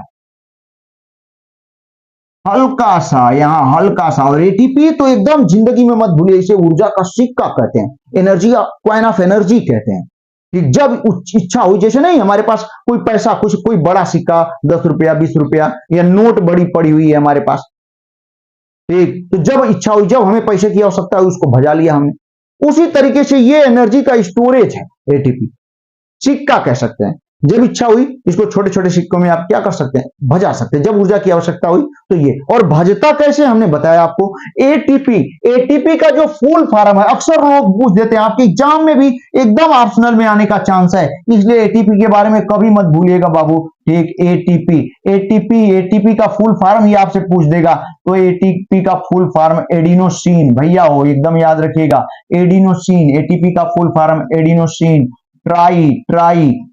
हल्का सा, यहां हल्का सा, और एटीपी तो एकदम जिंदगी में मत भूलिए, इसे ऊर्जा का सिक्का कहते हैं, एनर्जी, कॉइन ऑफ एनर्जी कहते हैं, ठीक। जब इच्छा हुई, जैसे नहीं हमारे पास कोई पैसा, कुछ कोई बड़ा सिक्का, 10 रुपया, 20 रुपया, या नोट बड़ी पड़ी हुई है हमारे पास, ठीक, तो जब इच्छा हुई, जब हमें पैसे की आवश्यकता हुई, उसको भजा लिया हमने। उसी तरीके से ये एनर्जी का स्टोरेज है, एटीपी, सिक्का कह सकते हैं। जब इच्छा हुई, इसको छोटे छोटे सिक्कों में आप क्या कर सकते हैं, भजा सकते हैं, जब ऊर्जा की आवश्यकता हुई तो ये। और भजता कैसे, हमने बताया आपको, एटीपी, एटीपी का जो फुल फॉर्म है, अक्सर लोग पूछ देते हैं, आपके एग्जाम में भी एकदम ऑप्शनल में आने का चांस है, इसलिए एटीपी के बारे में कभी मत भूलिएगा बाबू, ठीक। एटीपी, एटीपी, एटीपी का फुल फॉर्म ही आपसे पूछ देगा, तो एटीपी का फुल फॉर्म एडिनोसिन, भैया हो एकदम याद रखिएगा, एडिनोसिन, एटीपी का फुल फॉर्म एडिनोसिन ट्राई,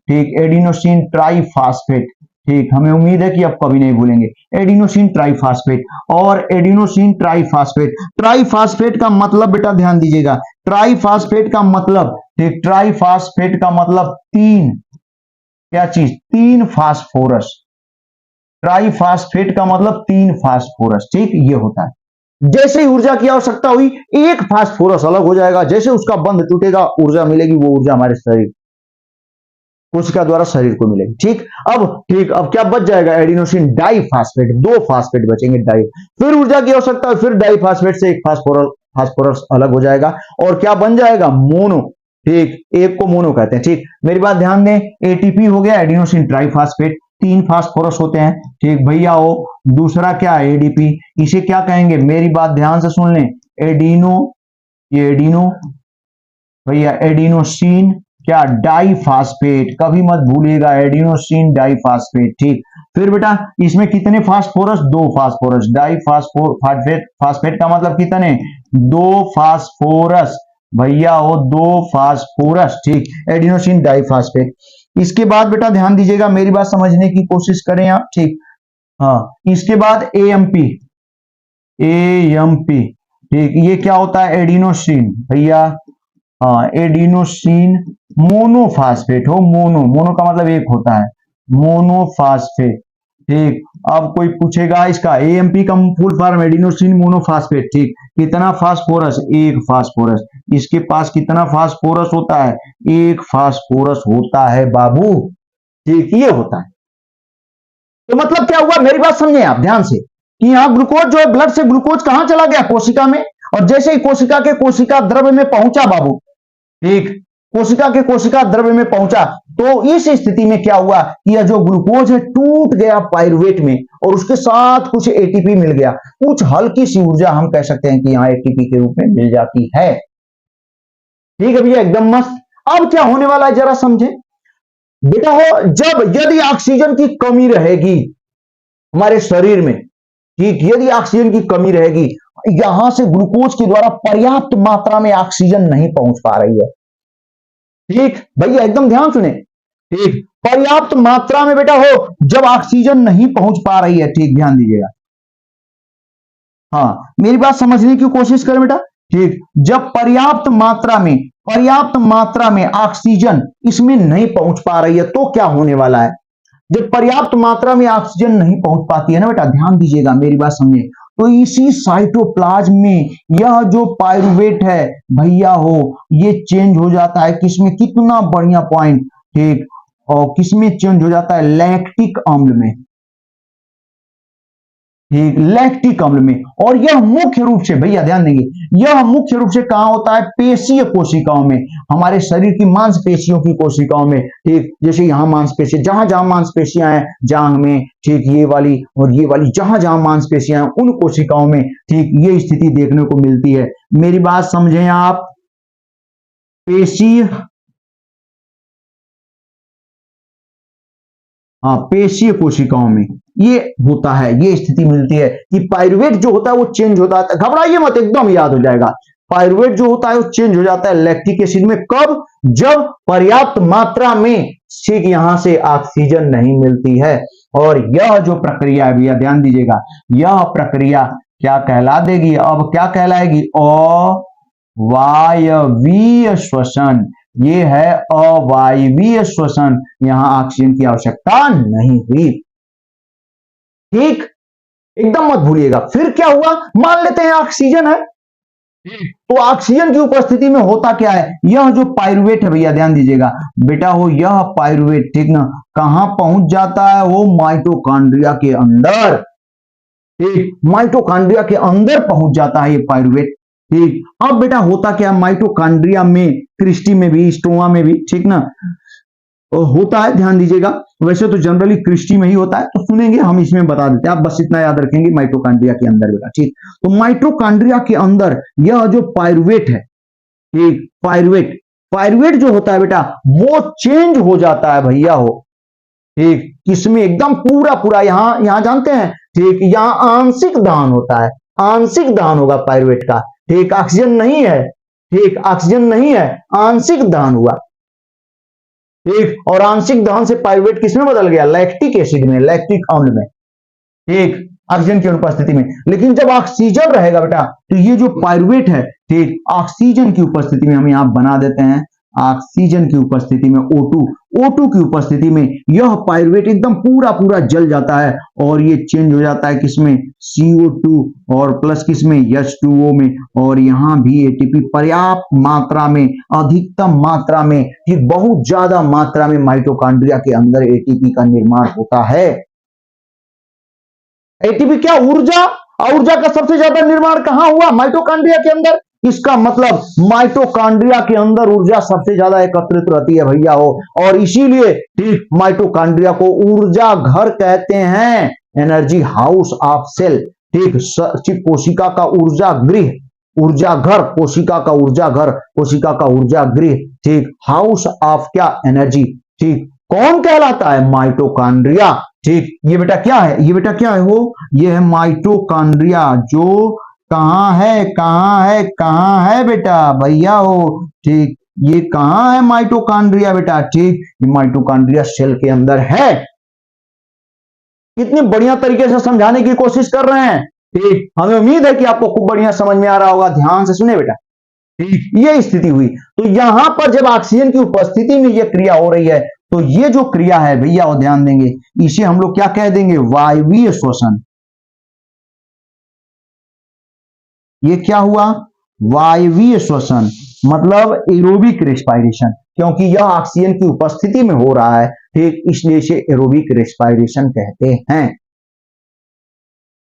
ठीक, एडिनोसिन ट्राईफॉस्फेट, ठीक, हमें उम्मीद है कि आप कभी नहीं भूलेंगे, एडिनोसिन ट्राईफॉस्फेट। और एडिनोसिन ट्राईफॉस्फेट, ट्राईफॉस्फेट का मतलब बेटा ध्यान दीजिएगा, ट्राईफॉस्फेट का मतलब, ठीक, ट्राईफॉस्फेट का मतलब तीन, क्या चीज, तीन फास्फोरस, ट्राईफॉस्फेट का मतलब तीन फास्फोरस, ठीक, ये होता है, जैसे ही ऊर्जा की आवश्यकता हुई, एक फास्फोरस अलग हो जाएगा, जैसे उसका बंध टूटेगा ऊर्जा मिलेगी, वो ऊर्जा हमारे शरीर कोशिका द्वारा शरीर को मिलेगी। ठीक अब क्या बच जाएगा, एडिनोसिन डाइफास्फेट, दो फास्फेट बचेंगे डाई, फिर ऊर्जा की आवश्यकता है, फिर डाइफास्फेट से एक फास्फोरस अलग हो जाएगा और क्या बन जाएगा, मोनो। ठीक, एक को मोनो कहते हैं। ठीक, मेरी बात ध्यान दें, एटीपी हो गया एडिनोसिन ट्राइफास्फेट, तीन फास्फोरस होते हैं। ठीक भैया हो, दूसरा क्या है, एडीपी, इसे क्या कहेंगे, मेरी बात ध्यान से सुन लें, एडिनो, ये एडिनो भैया, एडिनोसिन क्या, डाइफास्फेट, कभी मत भूलिएगा, एडिनोसिन डाइफास्फेट। ठीक, फिर बेटा इसमें कितने फास्फोरस, दो फास्फोरस, फास्फेट का मतलब कितने, दो फास्फोरस भैया हो, दो फास्फोरस। ठीक, एडिनोसिन डाइफास्फेट। इसके बाद बेटा ध्यान दीजिएगा, मेरी बात समझने की कोशिश करें आप। ठीक, हाँ, इसके बाद एएमपी, एएमपी। ठीक, ये क्या होता है, एडिनोसिन भैया, हाँ, एडिनोसिन मोनोफास्फेट हो, मोनो का मतलब एक होता है, मोनोफास्फेट। ठीक, अब कोई पूछेगा इसका एएमपी का फुल फॉर्म, एडिनोसिन मोनोफास्फेट। ठीक, कितना फास्फोरस, एक फास्फोरस, इसके पास कितना फास्फोरस होता है, एक फास्फोरस होता है बाबू। ठीक, ये होता है। तो मतलब क्या हुआ, मेरी बात समझे आप ध्यान से, कि यहां ग्लूकोज जो है, ब्लड से ग्लूकोज कहां चला गया, कोशिका में, और जैसे ही कोशिका के कोशिका द्रव्य में पहुंचा बाबू, ठीक, कोशिका के कोशिका द्रव्य में पहुंचा, तो इस स्थिति में क्या हुआ कि यह जो ग्लूकोज है टूट गया पाइरुवेट में, और उसके साथ कुछ एटीपी मिल गया, कुछ हल्की सी ऊर्जा हम कह सकते हैं कि यहां एटीपी के रूप में मिल जाती है। ठीक है भैया, एकदम मस्त। अब क्या होने वाला है जरा समझे बेटा हो, जब यदि ऑक्सीजन की कमी रहेगी हमारे शरीर में, ठीक, यदि ऑक्सीजन की कमी रहेगी, यहां से ग्लूकोज के द्वारा पर्याप्त मात्रा में ऑक्सीजन नहीं पहुंच पा रही है। ठीक भैया, एकदम ध्यान सुने। ठीक, पर्याप्त मात्रा में बेटा हो, जब ऑक्सीजन नहीं पहुंच पा रही है, ठीक, ध्यान दीजिएगा, हाँ, मेरी बात समझने की कोशिश करें बेटा। ठीक, जब पर्याप्त मात्रा में ऑक्सीजन इसमें नहीं पहुंच पा रही है, तो क्या होने वाला है, जब पर्याप्त मात्रा में ऑक्सीजन नहीं पहुंच पाती है ना बेटा, ध्यान दीजिएगा, मेरी बात समझिए, तो इसी साइटोप्लाज्म में यह जो पाइरुवेट है भैया हो, ये चेंज हो जाता है किसमें, कितना बढ़िया पॉइंट। ठीक, और किसमें चेंज हो जाता है, लैक्टिक अम्ल में। ठीक, लैक्टिक अम्ल में। और यह मुख्य रूप से भैया ध्यान देंगे, यह मुख्य रूप से कहां होता है, पेशीय कोशिकाओं में, हमारे शरीर की मांसपेशियों की कोशिकाओं में। ठीक, जैसे यहां मांसपेशी, जहां जहां मांसपेशियां हैं जांघ में, ठीक, ये वाली और ये वाली, जहां जहां मांसपेशियां हैं उन कोशिकाओं में, ठीक, ये स्थिति देखने को मिलती है। मेरी बात समझें आप, पेशीय, हाँ, पेशीय कोशिकाओं में ये होता है, ये स्थिति मिलती है कि पाइरुवेट जो होता है वो चेंज होता है, घबराइए मत, एकदम याद हो जाएगा। पाइरुवेट जो होता है वो चेंज हो जाता है लैक्टिक एसिड में, कब, जब पर्याप्त मात्रा में, ठीक, यहां से ऑक्सीजन नहीं मिलती है। और यह जो प्रक्रिया है भैया ध्यान दीजिएगा, यह प्रक्रिया क्या कहला देगी, अब क्या कहलाएगी, अवायवीय श्वसन। ये है अवायवीय श्वसन, यहां ऑक्सीजन की आवश्यकता नहीं हुई। ठीक, एकदम मत भूलिएगा। फिर क्या हुआ, मान लेते हैं ऑक्सीजन है, तो ऑक्सीजन की उपस्थिति में होता क्या है, यह जो पाइरुवेट है भैया ध्यान दीजिएगा बेटा हो, यह पाइरुवेट, ठीक ना, कहां पहुंच जाता है, वो माइटोकॉन्ड्रिया के अंदर। ठीक, माइटोकॉन्ड्रिया के अंदर पहुंच जाता है ये पाइरुवेट। ठीक, अब बेटा होता क्या, माइटोकॉन्ड्रिया में, क्रिस्टी में भी, स्टोमा में भी, ठीक ना, होता है, ध्यान दीजिएगा। वैसे तो जनरली क्रिस्टी में ही होता है, तो सुनेंगे हम, इसमें बता देते हैं, आप बस इतना याद रखेंगे, माइटोकॉन्ड्रिया के अंदर बेटा। ठीक, तो माइटोकॉन्ड्रिया के अंदर यह जो पाइरुवेट है, ठीक, पाइरुवेट जो होता है बेटा, वो चेंज हो जाता है भैया हो। ठीक, किसमें, एकदम पूरा पूरा, यहां जानते हैं, ठीक, यहां आंशिक दहन होता है, आंशिक दहन होगा पाइरुवेट का। ठीक, ऑक्सीजन नहीं है, ठीक, ऑक्सीजन नहीं है, आंशिक दहन हुआ। ठीक, और आंशिक दहन से पाइरुवेट किसमें बदल गया, लैक्टिक एसिड में, लैक्टिक अम्ल में। ठीक, ऑक्सीजन की उपस्थिति में। लेकिन जब ऑक्सीजन रहेगा बेटा, तो ये जो पाइरुवेट है, ठीक, ऑक्सीजन की उपस्थिति में, हम यहां बना देते हैं, ऑक्सीजन की उपस्थिति में O2 की उपस्थिति में यह पाइरुवेट एकदम पूरा पूरा जल जाता है और ये चेंज हो जाता है किसमें, CO2 और प्लस किसमें, H2O में। और यहां भी एटीपी पर्याप्त मात्रा में, अधिकतम मात्रा में, ठीक बहुत ज्यादा मात्रा में माइटोकॉन्ड्रिया के अंदर एटीपी का निर्माण होता है। एटीपी क्या, ऊर्जा, ऊर्जा का सबसे ज्यादा निर्माण कहां हुआ, माइटोकॉन्ड्रिया के अंदर। इसका मतलब माइटोकॉन्ड्रिया के अंदर ऊर्जा सबसे ज्यादा एकत्रित रहती है भैया हो, और इसीलिए ठीक माइटोकॉन्ड्रिया को ऊर्जा घर कहते हैं, एनर्जी हाउस ऑफ सेल। ठीक, कोशिका का ऊर्जा गृह, ऊर्जा घर, कोशिका का ऊर्जा घर, कोशिका का ऊर्जा गृह, ठीक, हाउस ऑफ क्या, एनर्जी। ठीक, कौन कहलाता है, माइटोकॉन्ड्रिया। ठीक, ये बेटा क्या है, ये बेटा क्या है वो, ये है माइटोकॉन्ड्रिया, जो कहां है, कहां है, कहां है बेटा भैया हो। ठीक, ये कहां है माइटोकॉन्ड्रिया बेटा। ठीक, ये माइटोकॉन्ड्रिया सेल के अंदर है। कितनी बढ़िया तरीके से समझाने की कोशिश कर रहे हैं। ठीक, हमें उम्मीद है कि आपको खूब बढ़िया समझ में आ रहा होगा। ध्यान से सुने बेटा। ठीक, ये स्थिति हुई, तो यहां पर जब ऑक्सीजन की उपस्थिति में यह क्रिया हो रही है, तो ये जो क्रिया है भैया वो ध्यान देंगे, इसे हम लोग क्या कह देंगे, वायवीय श्वसन। ये क्या हुआ, वायवीय श्वसन, मतलब एरोबिक रेस्पायरेशन, क्योंकि यह ऑक्सीजन की उपस्थिति में हो रहा है। ठीक, इसलिए इसे एरोबिक रेस्पायरेशन कहते हैं।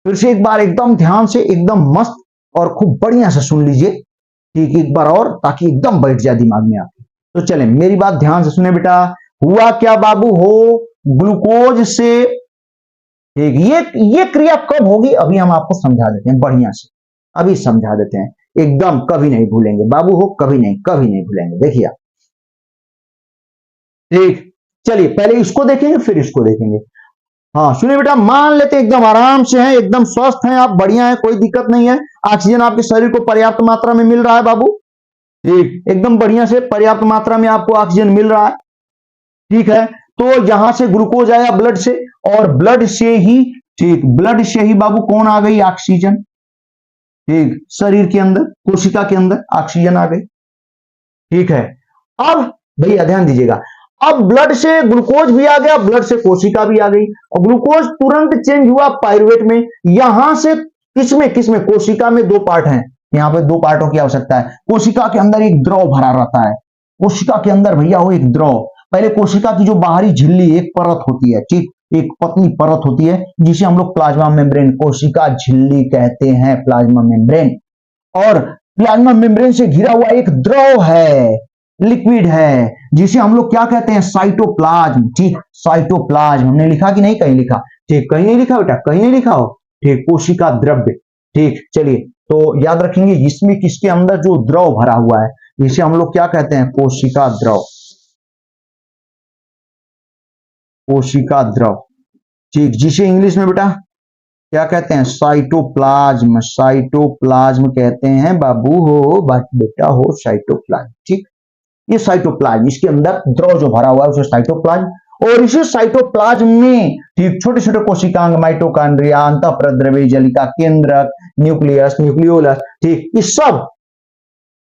फिर से एक बार एकदम ध्यान से, एकदम मस्त और खूब बढ़िया से सुन लीजिए। ठीक, एक बार और, ताकि एकदम बैठ जाए दिमाग में आपके। तो चले, मेरी बात ध्यान से सुने बेटा। हुआ क्या बाबू हो, ग्लूकोज से, ठीक, ये क्रिया कब होगी अभी हम आपको समझा देते हैं बढ़िया से, अभी समझा देते हैं, एकदम कभी नहीं भूलेंगे बाबू हो, कभी नहीं भूलेंगे। देखिए ठीक, चलिए पहले इसको देखेंगे फिर इसको देखेंगे। हाँ सुनिए बेटा, मान लेते हैं एकदम आराम से हैं, एकदम स्वस्थ हैं आप, बढ़िया है, कोई दिक्कत नहीं है, ऑक्सीजन आपके शरीर को पर्याप्त मात्रा में मिल रहा है बाबू। ठीक, एकदम बढ़िया से पर्याप्त मात्रा में आपको ऑक्सीजन मिल रहा है। ठीक है, तो यहां से ग्लूकोज आया ब्लड से, और ब्लड से ही, ठीक, ब्लड से ही बाबू कौन आ गई, ऑक्सीजन। ठीक, शरीर के अंदर, कोशिका के अंदर ऑक्सीजन आ गई। ठीक है, अब भैया ध्यान दीजिएगा, अब ब्लड से ग्लूकोज भी आ गया, ब्लड से कोशिका भी आ गई, और ग्लूकोज तुरंत चेंज हुआ पाइरुवेट में। यहां से किसमें, कोशिका में दो पार्ट हैं, यहां पे दो पार्टों की आवश्यकता है। कोशिका के अंदर एक द्रव भरा रहता है, कोशिका के अंदर भैया हो एक द्रव, पहले कोशिका की जो बाहरी झिल्ली एक परत होती है, ठीक, एक पतली परत होती है जिसे हम लोग प्लाज्मा मेम्ब्रेन, कोशिका झिल्ली कहते हैं, प्लाज्मा मेम्ब्रेन। और प्लाज्मा मेम्ब्रेन से घिरा हुआ एक द्रव है, लिक्विड है, जिसे हम लोग क्या कहते हैं, साइटोप्लाज्म। ठीक, साइटोप्लाज्म हमने लिखा कि नहीं, कहीं लिखा, ठीक, कहीं नहीं लिखा बेटा, कहीं नहीं लिखा हो। ठीक, कोशिका द्रव्य। ठीक, चलिए तो याद रखेंगे, इसमें किसके अंदर जो द्रव भरा हुआ है, इसे हम लोग क्या कहते हैं, कोशिका द्रव, कोशिका द्रव। ठीक, जिसे इंग्लिश में बेटा क्या कहते हैं, साइटोप्लाज्म, साइटोप्लाज्म कहते हैं बाबू हो, बेटा हो, साइटोप्लाज्म। ठीक, ये साइटोप्लाज्म, इसके अंदर द्रव जो भरा हुआ है उसे साइटोप्लाज्म, और इसी साइटोप्लाज्म में ठीक छोटे छोटे कोशिकांग, माइटोकॉन्ड्रिया, अंतःप्रद्रव्य जलिका, केंद्रक, न्यूक्लियस, न्यूक्लियोलस, ठीक, ये सब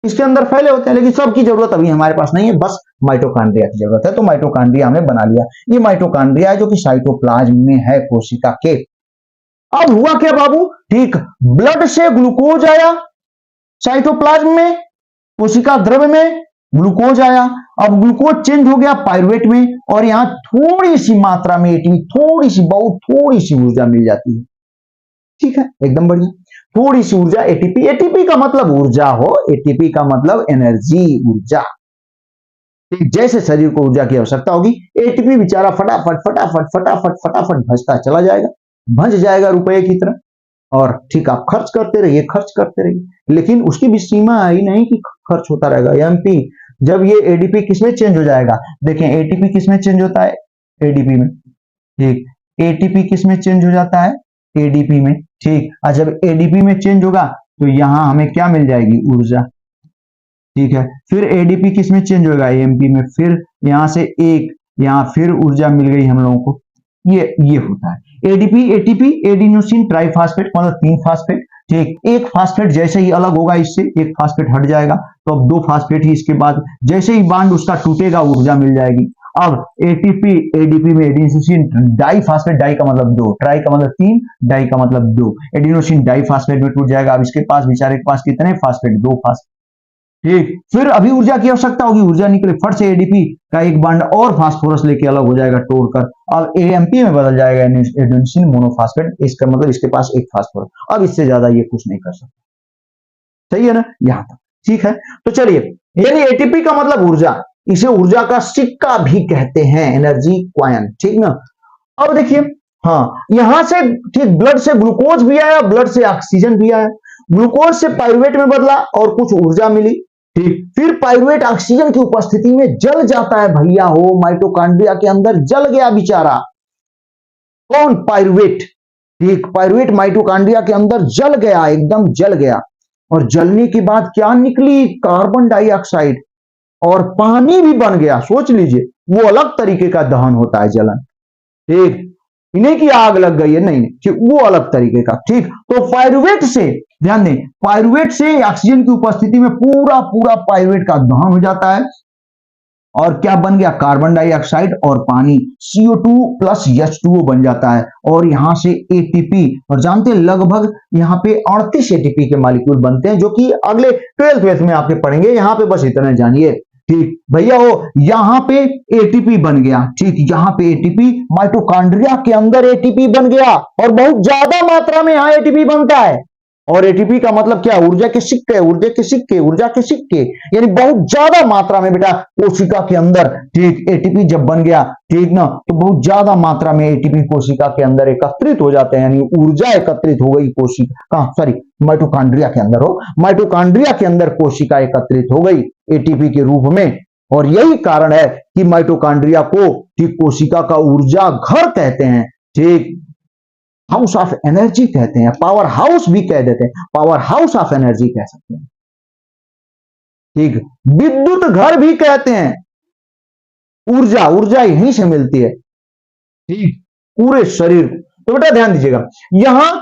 इसके अंदर फैले होते हैं, लेकिन सबकी जरूरत अभी हमारे पास नहीं है, बस माइटोकॉन्ड्रिया की जरूरत है। तो माइटोकॉन्ड्रिया हमने बना लिया, ये माइटोकॉन्ड्रिया है जो कि साइटोप्लाज्म में है कोशिका के। अब हुआ क्या बाबू, ठीक, ब्लड से ग्लूकोज आया साइटोप्लाज्म में, कोशिका द्रव्य में ग्लूकोज आया, अब ग्लूकोज चेंज हो गया पाइरुवेट में, और यहां थोड़ी सी मात्रा में एटीपी, थोड़ी सी, बहुत थोड़ी सी ऊर्जा मिल जाती है। ठीक है, एकदम बढ़िया, थोड़ी सी ऊर्जा, एटीपी। एटीपी का मतलब ऊर्जा हो, एटीपी का मतलब एनर्जी, ऊर्जा। जैसे शरीर को ऊर्जा की आवश्यकता होगी, एटीपी बेचारा फटाफट फटाफट फटाफट फटाफट भजता चला जाएगा, भज जाएगा रुपए की तरह, और ठीक आप खर्च करते रहिए, खर्च करते रहिए, लेकिन उसकी भी सीमा आई नहीं कि खर्च होता रहेगा। एमपी जब ये एडीपी किसमें चेंज हो जाएगा, देखें एटीपी किसमें चेंज होता है, एडीपी में। ठीक, एटीपी किसमें चेंज हो जाता है, एडीपी में। ठीक, और जब एडीपी में चेंज होगा तो यहां हमें क्या मिल जाएगी, ऊर्जा। ठीक है, फिर एडीपी किसमें चेंज होगा, एएमपी में, फिर यहां से एक, यहां फिर ऊर्जा मिल गई हम लोगों को। ये होता है एडीपी, एटीपी, एडिनोसिन ट्राइफॉस्फेट, मतलब 3 फास्फेट, ठीक, एक फास्फेट जैसे ही अलग होगा इससे, एक फास्फेट हट जाएगा, तो अब दो फास्फेट ही इसके बाद जैसे ही बांड उसका टूटेगा ऊर्जा मिल जाएगी। अब एटीपी एडीपी में एडिनोसिन डाई फास्फेट, डाई का मतलब दो, ट्राई का मतलब तीन, डाई का मतलब दो, एडिनोसिन डाई फास्फेट में टूट जाएगा। अब इसके पास बेचारे के पास कितने फास्फेट, दो फास्फेट। ठीक, फिर अभी ऊर्जा की आवश्यकता होगी, ऊर्जा निकले फट से एडीपी का एक बॉन्ड और फास्फोरस लेके अलग हो जाएगा तोड़कर, अब एएमपी में बदल जाएगा, एडेनोसिन मोनोफास्फेट। इसका मतलब इसके पास एक फास्फोरस, अब इससे ज्यादा ये कुछ नहीं कर सकता। सही है ना यहां तक, ठीक है। तो चलिए, यानी एटीपी का मतलब ऊर्जा, इसे ऊर्जा का सिक्का भी कहते हैं, एनर्जी क्वाइन, ठीक ना। अब देखिए, हाँ यहां से ठीक ब्लड से ग्लूकोज भी आया, ब्लड से ऑक्सीजन भी आया, ग्लूकोज से पाइरुवेट में बदला और कुछ ऊर्जा मिली। ठीक, फिर पाइरुवेट ऑक्सीजन की उपस्थिति में जल जाता है भैया हो, माइटोकॉन्ड्रिया के अंदर जल गया बेचारा। कौन? पाइरुवेट। ठीक, पाइरुवेट माइटोकॉन्ड्रिया के अंदर जल गया, एकदम जल गया, और जलने के बाद क्या निकली? कार्बन डाइऑक्साइड और पानी भी बन गया। सोच लीजिए, वो अलग तरीके का दहन होता है जलन। ठीक, इन्हें की आग लग गई है, नहीं ठीक, वो अलग तरीके का। ठीक, तो पाइरुवेट से ध्यान दें, पाइरुवेट से ऑक्सीजन की उपस्थिति में पूरा पूरा पाइरुवेट का दहन हो जाता है, और क्या बन गया? कार्बन डाइऑक्साइड और पानी, CO2 प्लस H2O बन जाता है, और यहां से एटीपी, और जानते हैं लगभग यहां पे 38 एटीपी के मॉलिक्यूल बनते हैं, जो कि अगले 12th में आपके पढ़ेंगे। यहां पे बस इतना जानिए। ठीक भैया हो, यहां पे एटीपी बन गया। ठीक, यहां पे एटीपी, माइटोकॉन्ड्रिया के अंदर एटीपी बन गया, और बहुत ज्यादा मात्रा में यहां एटीपी बनता है। और एटीपी का मतलब क्या? ऊर्जा के सिक्के, ऊर्जा के सिक्के, ऊर्जा के सिक्के, यानी बहुत ज्यादा मात्रा में बेटा कोशिका के अंदर। ठीक, एटीपी जब बन गया, ठीक ना, तो बहुत ज्यादा मात्रा में एटीपी कोशिका के अंदर एकत्रित हो जाते हैं, यानी ऊर्जा एकत्रित हो गई कोशिका, सॉरी माइटोकॉन्ड्रिया के अंदर हो, माइटोकॉन्ड्रिया के अंदर कोशिका एकत्रित हो गई एटीपी के रूप में। और यही कारण है कि माइटोकॉन्ड्रिया को ठीक कोशिका का ऊर्जा घर कहते हैं। ठीक, हाउस ऑफ एनर्जी कहते हैं, पावर हाउस भी कह देते हैं, पावर हाउस ऑफ एनर्जी कह सकते हैं। ठीक, विद्युत घर भी कहते हैं। ऊर्जा, ऊर्जा यहीं से मिलती है। ठीक, पूरे शरीर। तो बेटा ध्यान दीजिएगा, यहां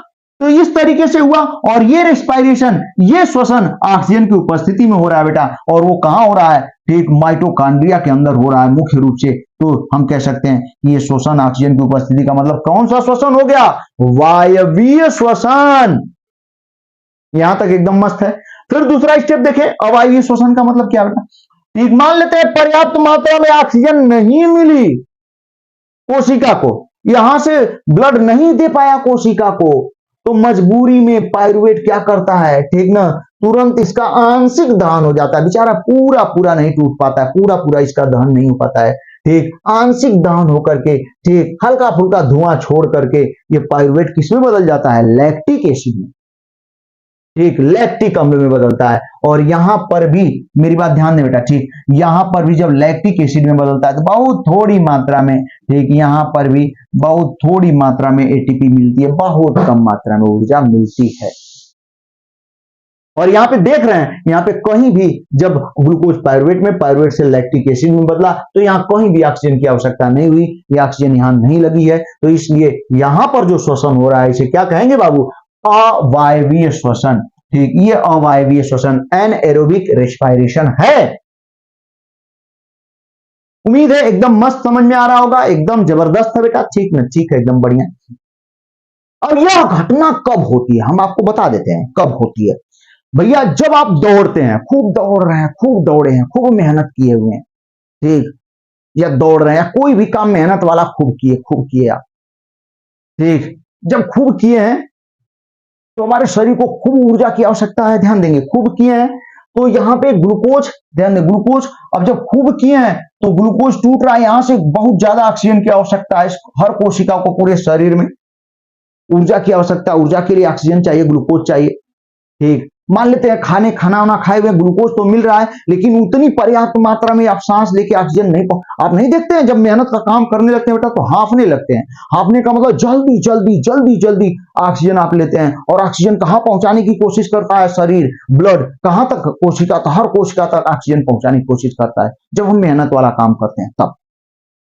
तो इस तरीके से हुआ, और ये रेस्पायरेशन, ये श्वसन ऑक्सीजन की उपस्थिति में हो रहा है बेटा, और वो कहां हो रहा है? ठीक, माइटोकॉन्ड्रिया के अंदर हो रहा है मुख्य रूप से। तो हम कह सकते हैं कि ये श्वसन ऑक्सीजन की उपस्थिति का मतलब कौन सा श्वसन हो गया? वायवीय श्वसन। यहां तक एकदम मस्त है। फिर दूसरा स्टेप देखें, अवायवीय श्वसन का मतलब क्या बेटा? ठीक, मान लेते हैं पर्याप्त मात्रा में ऑक्सीजन नहीं मिली कोशिका को, यहां से ब्लड नहीं दे पाया कोशिका को, तो मजबूरी में पाइरुवेट क्या करता है? ठीक ना, तुरंत इसका आंशिक दहन हो जाता है, बेचारा पूरा पूरा नहीं टूट पाता है, पूरा पूरा इसका दहन नहीं हो पाता है। ठीक, आंशिक दहन होकर के ठीक हल्का फुल्का धुआं छोड़ करके ये पाइरुवेट किसमें बदल जाता है? लैक्टिक एसिड में। ठीक, लैक्टिक अम्ल में बदलता है। और यहां पर भी मेरी बात ध्यान दें बेटा, ठीक, यहां पर भी जब लैक्टिक एसिड में बदलता है तो बहुत थोड़ी मात्रा में, ठीक, यहां पर भी बहुत थोड़ी मात्रा में एटीपी मिलती है, बहुत कम मात्रा में ऊर्जा मिलती है। और यहां पे देख रहे हैं, यहां पे कहीं भी जब ग्लूकोज पाइरुवेट में, पाइरुवेट से लैक्टिक एसिड में बदला, तो यहां कहीं भी ऑक्सीजन की आवश्यकता नहीं हुई, ये ऑक्सीजन यहां नहीं लगी है, तो इसलिए यहां पर जो श्वसन हो रहा है इसे क्या कहेंगे बाबू? अवायवीय श्वसन। ठीक, ये अवायवीय श्वसन, एनएरोबिक रेस्पिरेशन है। उम्मीद है एकदम मस्त समझ में आ रहा होगा, एकदम जबरदस्त है बेटा। ठीक ना, ठीक है, एकदम बढ़िया। अब यह घटना कब होती है, हम आपको बता देते हैं कब होती है भैया। जब आप दौड़ते हैं, खूब दौड़ रहे हैं, खूब दौड़े हैं, खूब मेहनत किए हुए हैं, ठीक, या दौड़ रहे हैं, कोई भी काम मेहनत वाला खूब किए आप। ठीक, जब खूब किए हैं तो हमारे शरीर को खूब ऊर्जा की आवश्यकता है, ध्यान देंगे, खूब किए हैं तो यहाँ पे ग्लूकोज, ध्यान दें ग्लूकोज, अब जब खूब किए हैं तो ग्लूकोज टूट रहा है, यहां से बहुत ज्यादा ऑक्सीजन की आवश्यकता है हर कोशिका को, पूरे शरीर में ऊर्जा की आवश्यकता, ऊर्जा के लिए ऑक्सीजन चाहिए, ग्लूकोज चाहिए। ठीक, मान लेते हैं खाना वाना खाए हुए ग्लूकोज तो मिल रहा है, लेकिन उतनी पर्याप्त मात्रा में आप सांस लेके ऑक्सीजन नहीं, आप नहीं देखते हैं जब मेहनत का काम करने लगते हैं बेटा तो हांफने लगते हैं। हांफने का मतलब जल्दी जल्दी जल्दी जल्दी ऑक्सीजन आप लेते हैं, और ऑक्सीजन कहां पहुंचाने की कोशिश करता है शरीर? ब्लड कहां तक? कोशिका तक, हर कोशिका तक ऑक्सीजन पहुंचाने की कोशिश करता है जब हम मेहनत वाला काम करते हैं तब।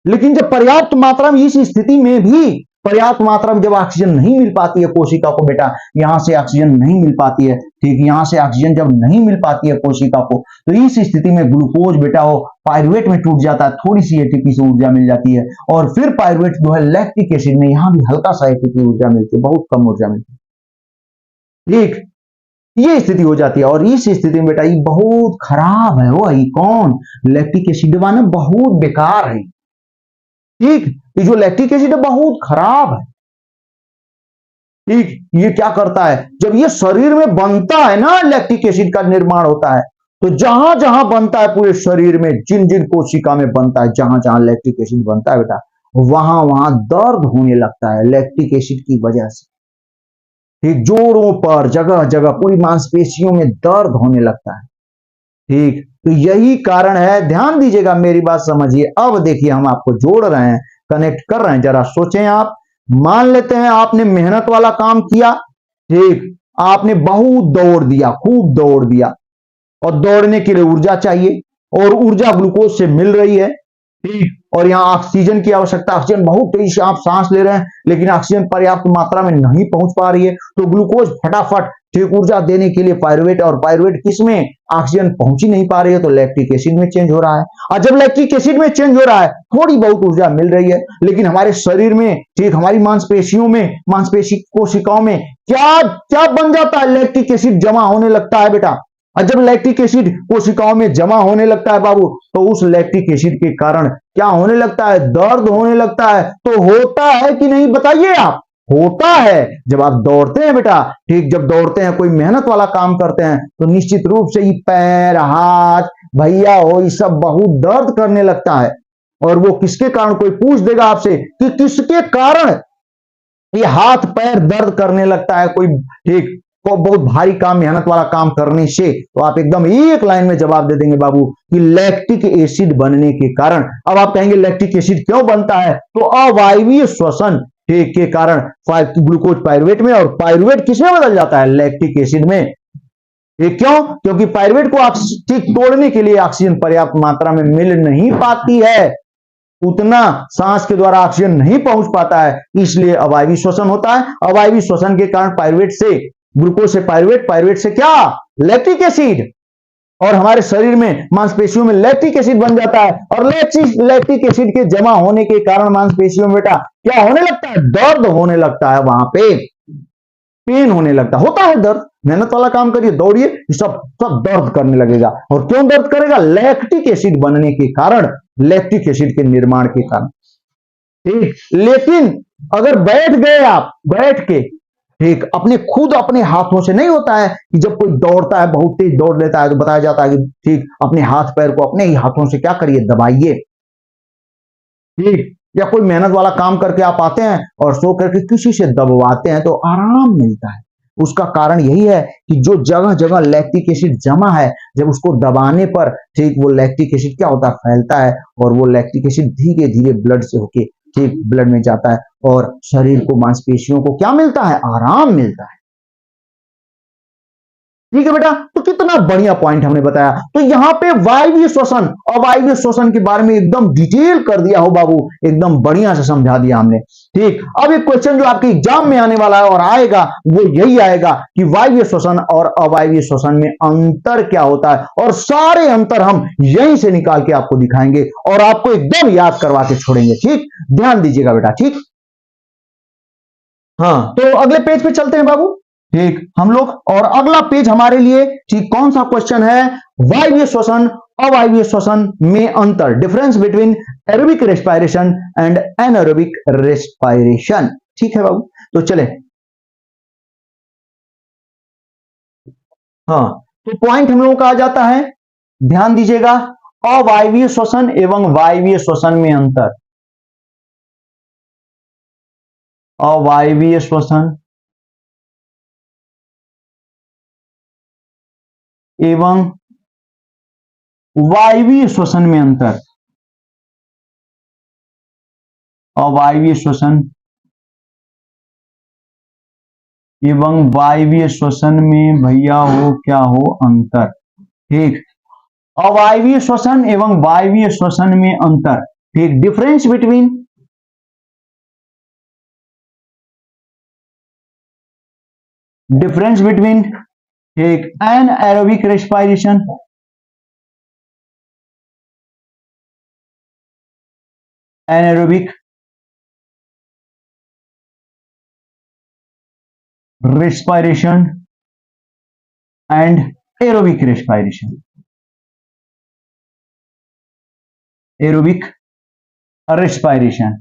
लेकिन जब पर्याप्त मात्रा में इस स्थिति में भी पर्याप्त मात्रा में जब ऑक्सीजन नहीं मिल पाती है कोशिका को बेटा, यहां से ऑक्सीजन नहीं मिल पाती है, ठीक, यहां से ऑक्सीजन जब नहीं मिल पाती है कोशिका को, तो इस स्थिति में ग्लूकोज बेटा वो पायरुवेट में टूट जाता है, थोड़ी सी एटीपी से ऊर्जा मिल जाती है, और फिर पायरुवेट जो है लैक्टिक एसिड में यहां भी हल्का सा एटीपी ऊर्जा मिलती है, बहुत कम ऊर्जा मिलती है, ठीक, ये स्थिति हो जाती है। और इस स्थिति में बेटा ये बहुत खराब है, वो ये कौन, लैक्टिक एसिड ना बहुत बेकार है, ठीक, ये जो लैक्टिक एसिड है बहुत खराब है, ठीक, ये क्या करता है, जब ये शरीर में बनता है ना, लैक्टिक एसिड का निर्माण होता है, तो जहां जहां बनता है पूरे शरीर में, जिन जिन कोशिका में बनता है, जहां जहां लैक्टिक एसिड बनता है बेटा, वहां वहां दर्द होने लगता है लैक्टिक एसिड की वजह से, ठीक, जोड़ों पर जगह जगह पूरी मांसपेशियों में दर्द होने लगता है, ठीक, तो यही कारण है, ध्यान दीजिएगा मेरी बात समझिए। अब देखिए हम आपको जोड़ रहे हैं, कनेक्ट कर रहे हैं, जरा सोचें आप, मान लेते हैं आपने मेहनत वाला काम किया, ठीक, आपने बहुत दौड़ दिया, खूब दौड़ दिया, और दौड़ने के लिए ऊर्जा चाहिए, और ऊर्जा ग्लूकोज से मिल रही है, ठीक, और यहाँ ऑक्सीजन की आवश्यकता, ऑक्सीजन बहुत तेजी से आप सांस ले रहे हैं, लेकिन ऑक्सीजन पर्याप्त मात्रा में नहीं पहुंच पा रही है, तो ग्लूकोज फटाफट, ठीक, ऊर्जा देने के लिए पायरुवेट, और पायरुवेट किसमें, ऑक्सीजन पहुंच ही नहीं पा रही है, तो लैक्टिक एसिड में चेंज हो रहा है, और जब लैक्टिक एसिड में चेंज हो रहा है, थोड़ी बहुत ऊर्जा मिल रही है, लेकिन हमारे शरीर में, ठीक, हमारी मांसपेशियों में, मांसपेशी कोशिकाओं में क्या क्या बन जाता है, लैक्टिक एसिड जमा होने लगता है बेटा, और जब लैक्टिक एसिड कोशिकाओं में जमा होने लगता है बाबू, तो उस लैक्टिक एसिड के कारण क्या होने लगता है, दर्द होने लगता है, तो होता है कि नहीं बताइए आप, होता है, जब आप दौड़ते हैं बेटा, ठीक, जब दौड़ते हैं, कोई मेहनत वाला काम करते हैं, तो निश्चित रूप से ये पैर, हाथ, भैया हो, ये सब बहुत दर्द करने लगता है, और वो किसके कारण, कोई पूछ देगा आपसे कि किसके कारण ये हाथ पैर दर्द करने लगता है, कोई, ठीक, को बहुत भारी काम, मेहनत वाला काम करने से, तो आप एकदम एक लाइन में जवाब दे देंगे बाबू कि लैक्टिक एसिड बनने के कारण। अब आप कहेंगे लैक्टिक एसिड क्यों बनता है, तो अवायवीय श्वसन के कारण ग्लूकोज पायरुवेट में, और पायरुवेट किसमें बदल जाता है, लैक्टिक एसिड में, ये क्यों, क्योंकि पायरुवेट को ठीक तोड़ने के लिए ऑक्सीजन पर्याप्त मात्रा में मिल नहीं पाती है, उतना सांस के द्वारा ऑक्सीजन नहीं पहुंच पाता है, इसलिए अवायवीय श्वसन होता है। अवायवीय श्वसन के कारण पायरुवेट से, ग्लूकोज से पायरुवेट, पायरुवेट से क्या, लैक्टिक एसिड, और हमारे शरीर में मांसपेशियों में लैक्टिक एसिड बन जाता है, और लैक्टिक एसिड के जमा होने के कारण मांसपेशियों में बेटा क्या होने लगता है, दर्द होने लगता है, वहां पे पेन होने लगता होता है, दर्द, मेहनत वाला काम करिए, दौड़िए, सब सब दर्द करने लगेगा, और क्यों दर्द करेगा, लैक्टिक एसिड बनने के कारण, लैक्टिक एसिड के निर्माण के कारण, ठीक, लेकिन अगर बैठ गए आप, बैठ के, ठीक, अपने खुद अपने हाथों से नहीं होता है कि जब कोई दौड़ता है, बहुत तेज दौड़ लेता है, तो बताया जाता है कि ठीक, अपने हाथ पैर को अपने ही हाथों से क्या करिए, दबाइए, ठीक, या कोई मेहनत वाला काम करके आप आते हैं और सो करके किसी से दबवाते हैं, तो आराम मिलता है, उसका कारण यही है कि जो जगह जगह लैक्टिक एसिड जमा है, जब उसको दबाने पर, ठीक, वो लैक्टिक एसिड क्या होता है, फैलता है, और वो लैक्टिक एसिड धीरे धीरे ब्लड से होके, ठीक, ब्लड में जाता है, और शरीर को, मांसपेशियों को क्या मिलता है, आराम मिलता है, ठीक है बेटा। तो कितना बढ़िया पॉइंट हमने बताया। तो यहां पे वायवीय श्वसन, अवायवीय श्वसन के बारे में एकदम डिटेल कर दिया हो बाबू, एकदम बढ़िया से समझा दिया हमने, ठीक। अब एक क्वेश्चन जो आपके एग्जाम में आने वाला है और आएगा, वो यही आएगा कि वायवीय श्वसन और अवायवीय श्वसन में अंतर क्या होता है, और सारे अंतर हम यहीं से निकाल के आपको दिखाएंगे, और आपको एकदम याद करवा के छोड़ेंगे, ठीक, ध्यान दीजिएगा बेटा, ठीक। हाँ, तो अगले पेज पे चलते हैं बाबू, ठीक, हम लोग, और अगला पेज हमारे लिए, ठीक, कौन सा क्वेश्चन है, वायवीय श्वसन अवायवीय श्वसन में अंतर, difference between aerobic respiration and anaerobic respiration, ठीक है बाबू। तो चले, हाँ, तो पॉइंट हम लोगों का आ जाता है, ध्यान दीजिएगा, अवायवीय श्वसन एवं वायवीय श्वसन में अंतर, अवायवीय श्वसन एवं वायवीय श्वसन में अंतर, अवायवीय श्वसन एवं वायवीय श्वसन में भैया हो क्या हो अंतर, ठीक, अवायवीय श्वसन एवं वायवीय श्वसन में अंतर, ठीक, डिफरेंस बिटवीन डिफरेंस बिटवीन एक एनाएरोबिक respiration, एनाएरोबिक respiration and aerobic respiration, aerobic respiration।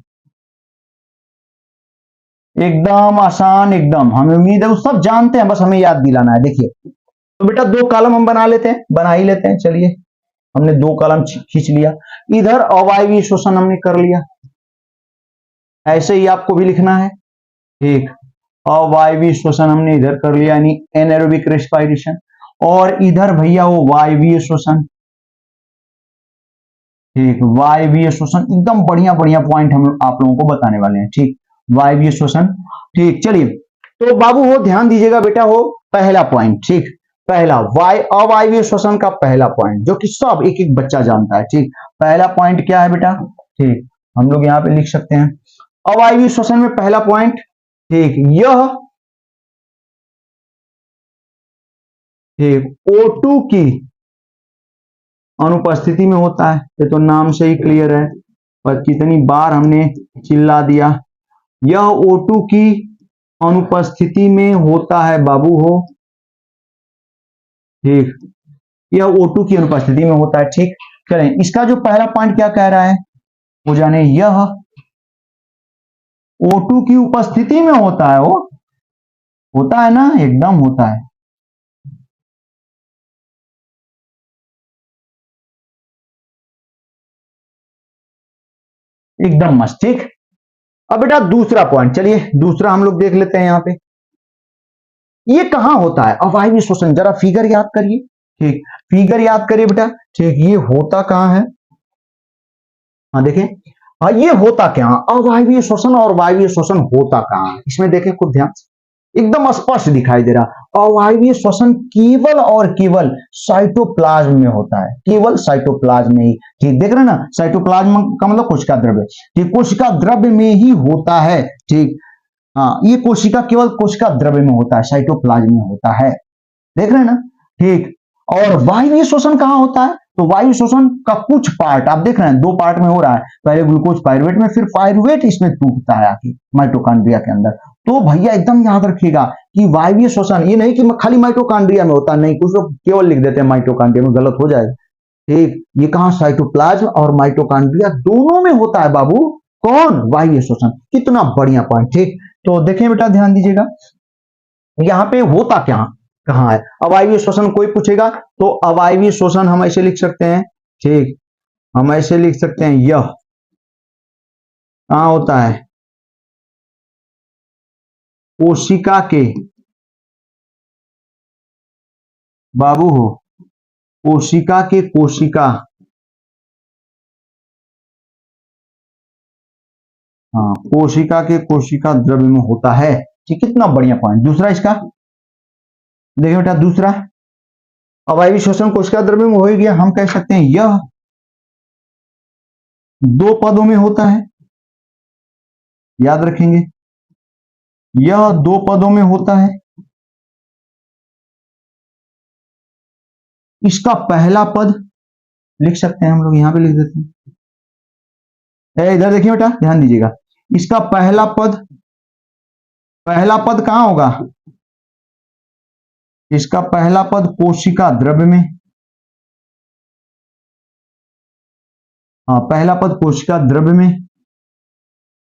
एकदम आसान, एकदम, हमें उम्मीद है वो सब जानते हैं, बस हमें याद दिलाना है। देखिए तो बेटा दो कॉलम हम बना लेते हैं, बना ही लेते हैं। चलिए हमने दो कॉलम खींच लिया, इधर अवायवीय श्वसन हमने कर लिया, ऐसे ही आपको भी लिखना है। ठीक, अवायवीय श्वसन हमने इधर कर लिया यानी एनाएरोबिक रेस्पिरेशन, और इधर भैया वो वायवीय श्वसन। ठीक, वायवीय श्वसन, एकदम बढ़िया बढ़िया पॉइंट हम आप लोगों को बताने वाले हैं। ठीक, वायवीय श्वसन। ठीक, चलिए तो बाबू हो ध्यान दीजिएगा बेटा, हो पहला पॉइंट। ठीक, पहला अवायवीय श्वसन का पहला पॉइंट जो कि सब एक एक बच्चा जानता है। ठीक, पहला पॉइंट क्या है बेटा? ठीक, हम लोग यहाँ पे लिख सकते हैं अवायवीय श्वसन में पहला पॉइंट। ठीक, यह O2 की अनुपस्थिति में होता है। ये तो नाम से ही क्लियर है, पर कितनी बार हमने चिल्ला दिया, यह O2 की अनुपस्थिति में होता है बाबू हो। ठीक, यह O2 की अनुपस्थिति में होता है। ठीक, चलें इसका जो पहला पॉइंट क्या कह रहा है वो जाने, यह O2 की उपस्थिति में होता है। वो होता है ना, एकदम होता है। एकदम मस्त। ठीक, अब बेटा दूसरा पॉइंट, चलिए दूसरा हम लोग देख लेते हैं। यहां पे ये कहां होता है अवायवीय श्वसन, जरा फिगर याद करिए। ठीक, फिगर याद करिए बेटा। ठीक, ये होता कहां है? हाँ देखें, हाँ ये होता क्या, अवायवीय श्वसन और वायवीय श्वसन होता कहां है, इसमें देखें खुद ध्यान से, एकदम स्पष्ट दिखाई दे रहा। अवायवीय श्वसन केवल और केवल साइटोप्लाज्म में होता है, केवल साइटोप्लाज्म में ही। ठीक, देख रहे हैं ना, साइटोप्लाज्म का मतलब कोशिका द्रव्य। ठीक, कोशिका द्रव्य में ही होता है। ठीक, हाँ ये कोशिका केवल कोशिका द्रव्य में होता है, साइटोप्लाज्म में होता है। देख रहे हैं ना। ठीक, और वायवीय श्वसन कहां होता है? तो वायु श्वसन का कुछ पार्ट आप देख रहे हैं, दो पार्ट में हो रहा है, पहले ग्लूकोज पायरुवेट में, फिर पायरुवेट इसमें टूटता है आके माइटोकॉन्ड्रिया के अंदर। तो भैया एकदम याद रखिएगा कि वायवीय श्वसन ये नहीं कि खाली माइटोकॉन्ड्रिया में होता, नहीं, कुछ लोग केवल लिख देते हैं माइटोकॉन्ड्रिया में, गलत हो जाएगा। ठीक, ये कहां, साइटोप्लाज्म और माइटोकॉन्ड्रिया दोनों में होता है बाबू। कौन? वायवीय श्वसन। कितना बढ़िया पॉइंट। ठीक, तो देखें बेटा ध्यान दीजिएगा, यहां पे होता क्या कहां है अवायवीय श्वसन, कोई पूछेगा तो अवायवीय श्वसन हम ऐसे लिख सकते हैं। ठीक, हम ऐसे लिख सकते हैं, यह कहां होता है? कोशिका के बाबू हो, कोशिका के कोशिका, हाँ कोशिका के कोशिका द्रव्य में होता है। ठीक, कितना बढ़िया पॉइंट। दूसरा इसका देखिए बेटा, दूसरा अवायवीय श्वसन कोशिका द्रव्य में हो ही गया, हम कह सकते हैं यह दो पदों में होता है, याद रखेंगे, यह दो पदों में होता है। इसका पहला पद लिख सकते हैं हम लोग, यहां पे लिख देते हैं, इधर देखिए बेटा ध्यान दीजिएगा, इसका पहला पद कहां होगा? इसका पहला पद कोशिका द्रव्य में, हाँ पहला पद कोशिका द्रव्य में।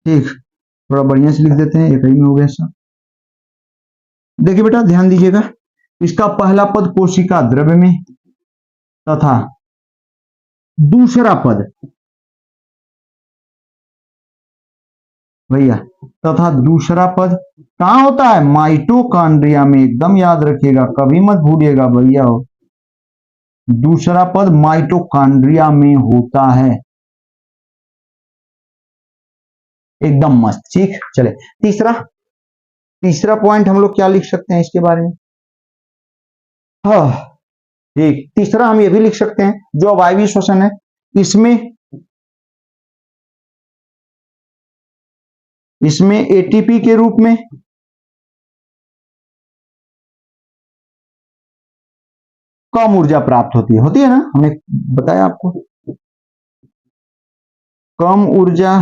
ठीक, थोड़ा बढ़िया से लिख देते हैं, एक ही में हो गया सब। देखिए बेटा ध्यान दीजिएगा, इसका पहला पद कोशिका द्रव्य में तथा दूसरा पद भैया, तथा दूसरा पद कहां होता है? माइटोकॉन्ड्रिया में। एकदम याद रखिएगा, कभी मत भूलिएगा भैया हो, दूसरा पद माइटोकॉन्ड्रिया में होता है। एकदम मस्त। ठीक, चले तीसरा, तीसरा पॉइंट हम लोग क्या लिख सकते हैं इसके बारे में? हाँ ठीक, तीसरा हम ये भी लिख सकते हैं, जो अवायवीय श्वसन है इसमें एटीपी के रूप में कम ऊर्जा प्राप्त होती है ना, हमने बताया आपको, कम ऊर्जा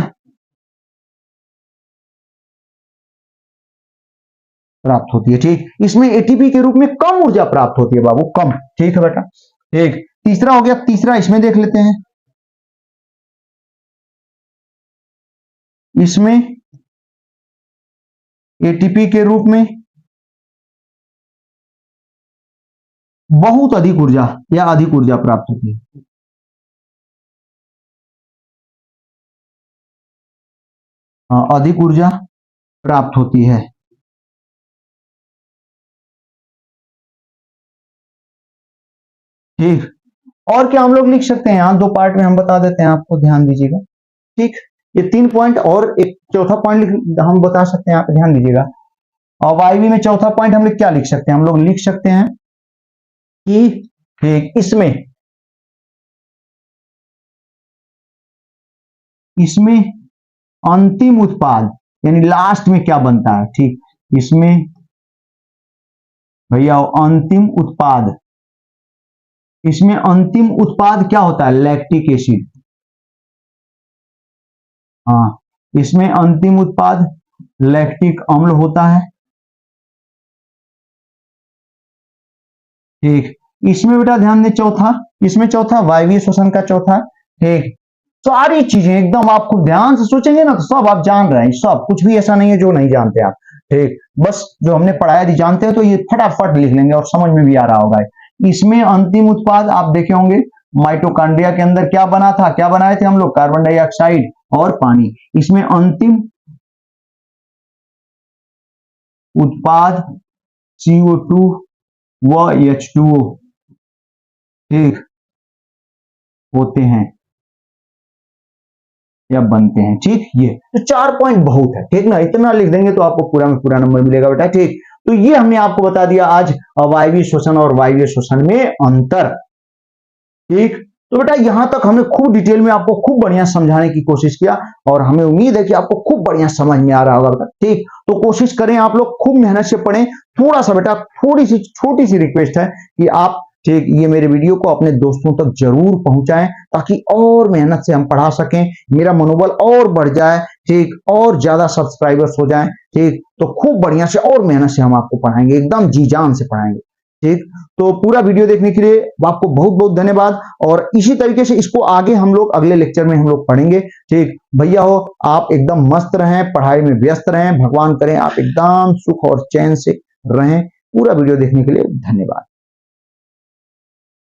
प्राप्त होती है। ठीक, इसमें एटीपी के रूप में कम ऊर्जा प्राप्त होती है बाबू, कम। ठीक है बेटा। ठीक, तीसरा हो गया, तीसरा इसमें देख लेते हैं। इसमें एटीपी के रूप में बहुत अधिक ऊर्जा या अधिक ऊर्जा प्राप्त होती है। अधिक ऊर्जा प्राप्त होती है। ठीक, और क्या हम लोग लिख सकते हैं, यहां दो पार्ट में हम बता देते हैं आपको, ध्यान दीजिएगा। ठीक, ये 3 पॉइंट और एक चौथा पॉइंट हम बता सकते हैं, आप ध्यान दीजिएगा। और वायवी में चौथा पॉइंट हम लोग क्या लिख सकते हैं, हम लोग लिख सकते हैं कि ठीक इसमें अंतिम उत्पाद यानी लास्ट में क्या बनता है। ठीक, इसमें भैया इसमें अंतिम उत्पाद क्या होता है, लैक्टिक एसिड। हाँ, इसमें अंतिम उत्पाद लैक्टिक अम्ल होता है। ठीक, इसमें बेटा ध्यान दें चौथा, इसमें चौथा वायवीय श्वसन का चौथा। ठीक, सारी चीजें एकदम आपको ध्यान से सोचेंगे ना तो सब आप जान रहे हैं, सब कुछ भी ऐसा नहीं है जो नहीं जानते आप। ठीक, बस जो हमने पढ़ाया यदि जानते हैं तो ये फटाफट लिख लेंगे और समझ में भी आ रहा होगा। इसमें अंतिम उत्पाद आप देखे होंगे, माइटोकॉन्ड्रिया के अंदर क्या बना था, क्या बनाए थे हम लोग, कार्बन डाइऑक्साइड और पानी। इसमें अंतिम उत्पाद CO2 व H2O ठीक होते हैं या बनते हैं। ठीक, ये तो 4 पॉइंट बहुत है। ठीक ना, इतना लिख देंगे तो आपको पूरा में पूरा नंबर मिलेगा बेटा। ठीक, तो ये हमने आपको बता दिया आज अवायवीय श्वसन और वायवीय श्वसन में अंतर। ठीक, तो बेटा यहां तक हमने खूब डिटेल में आपको खूब बढ़िया समझाने की कोशिश किया और हमें उम्मीद है कि आपको खूब बढ़िया समझ में आ रहा होगा बेटा। ठीक, तो कोशिश करें आप लोग खूब मेहनत से पढ़ें। थोड़ा सा बेटा थोड़ी सी छोटी सी रिक्वेस्ट है कि आप ठीक ये मेरे वीडियो को अपने दोस्तों तक जरूर पहुंचाएं ताकि और मेहनत से हम पढ़ा सकें, मेरा मनोबल और बढ़ जाए। ठीक, और ज्यादा सब्सक्राइबर्स हो जाएं। ठीक, तो खूब बढ़िया से और मेहनत से हम आपको पढ़ाएंगे, एकदम जी जान से पढ़ाएंगे। ठीक, तो पूरा वीडियो देखने के लिए आपको बहुत बहुत धन्यवाद और इसी तरीके से इसको आगे हम लोग अगले लेक्चर में हम लोग पढ़ेंगे। ठीक भैया हो, आप एकदम मस्त रहें, पढ़ाई में व्यस्त रहें, भगवान करें आप एकदम सुख और चैन से रहें। पूरा वीडियो देखने के लिए धन्यवाद।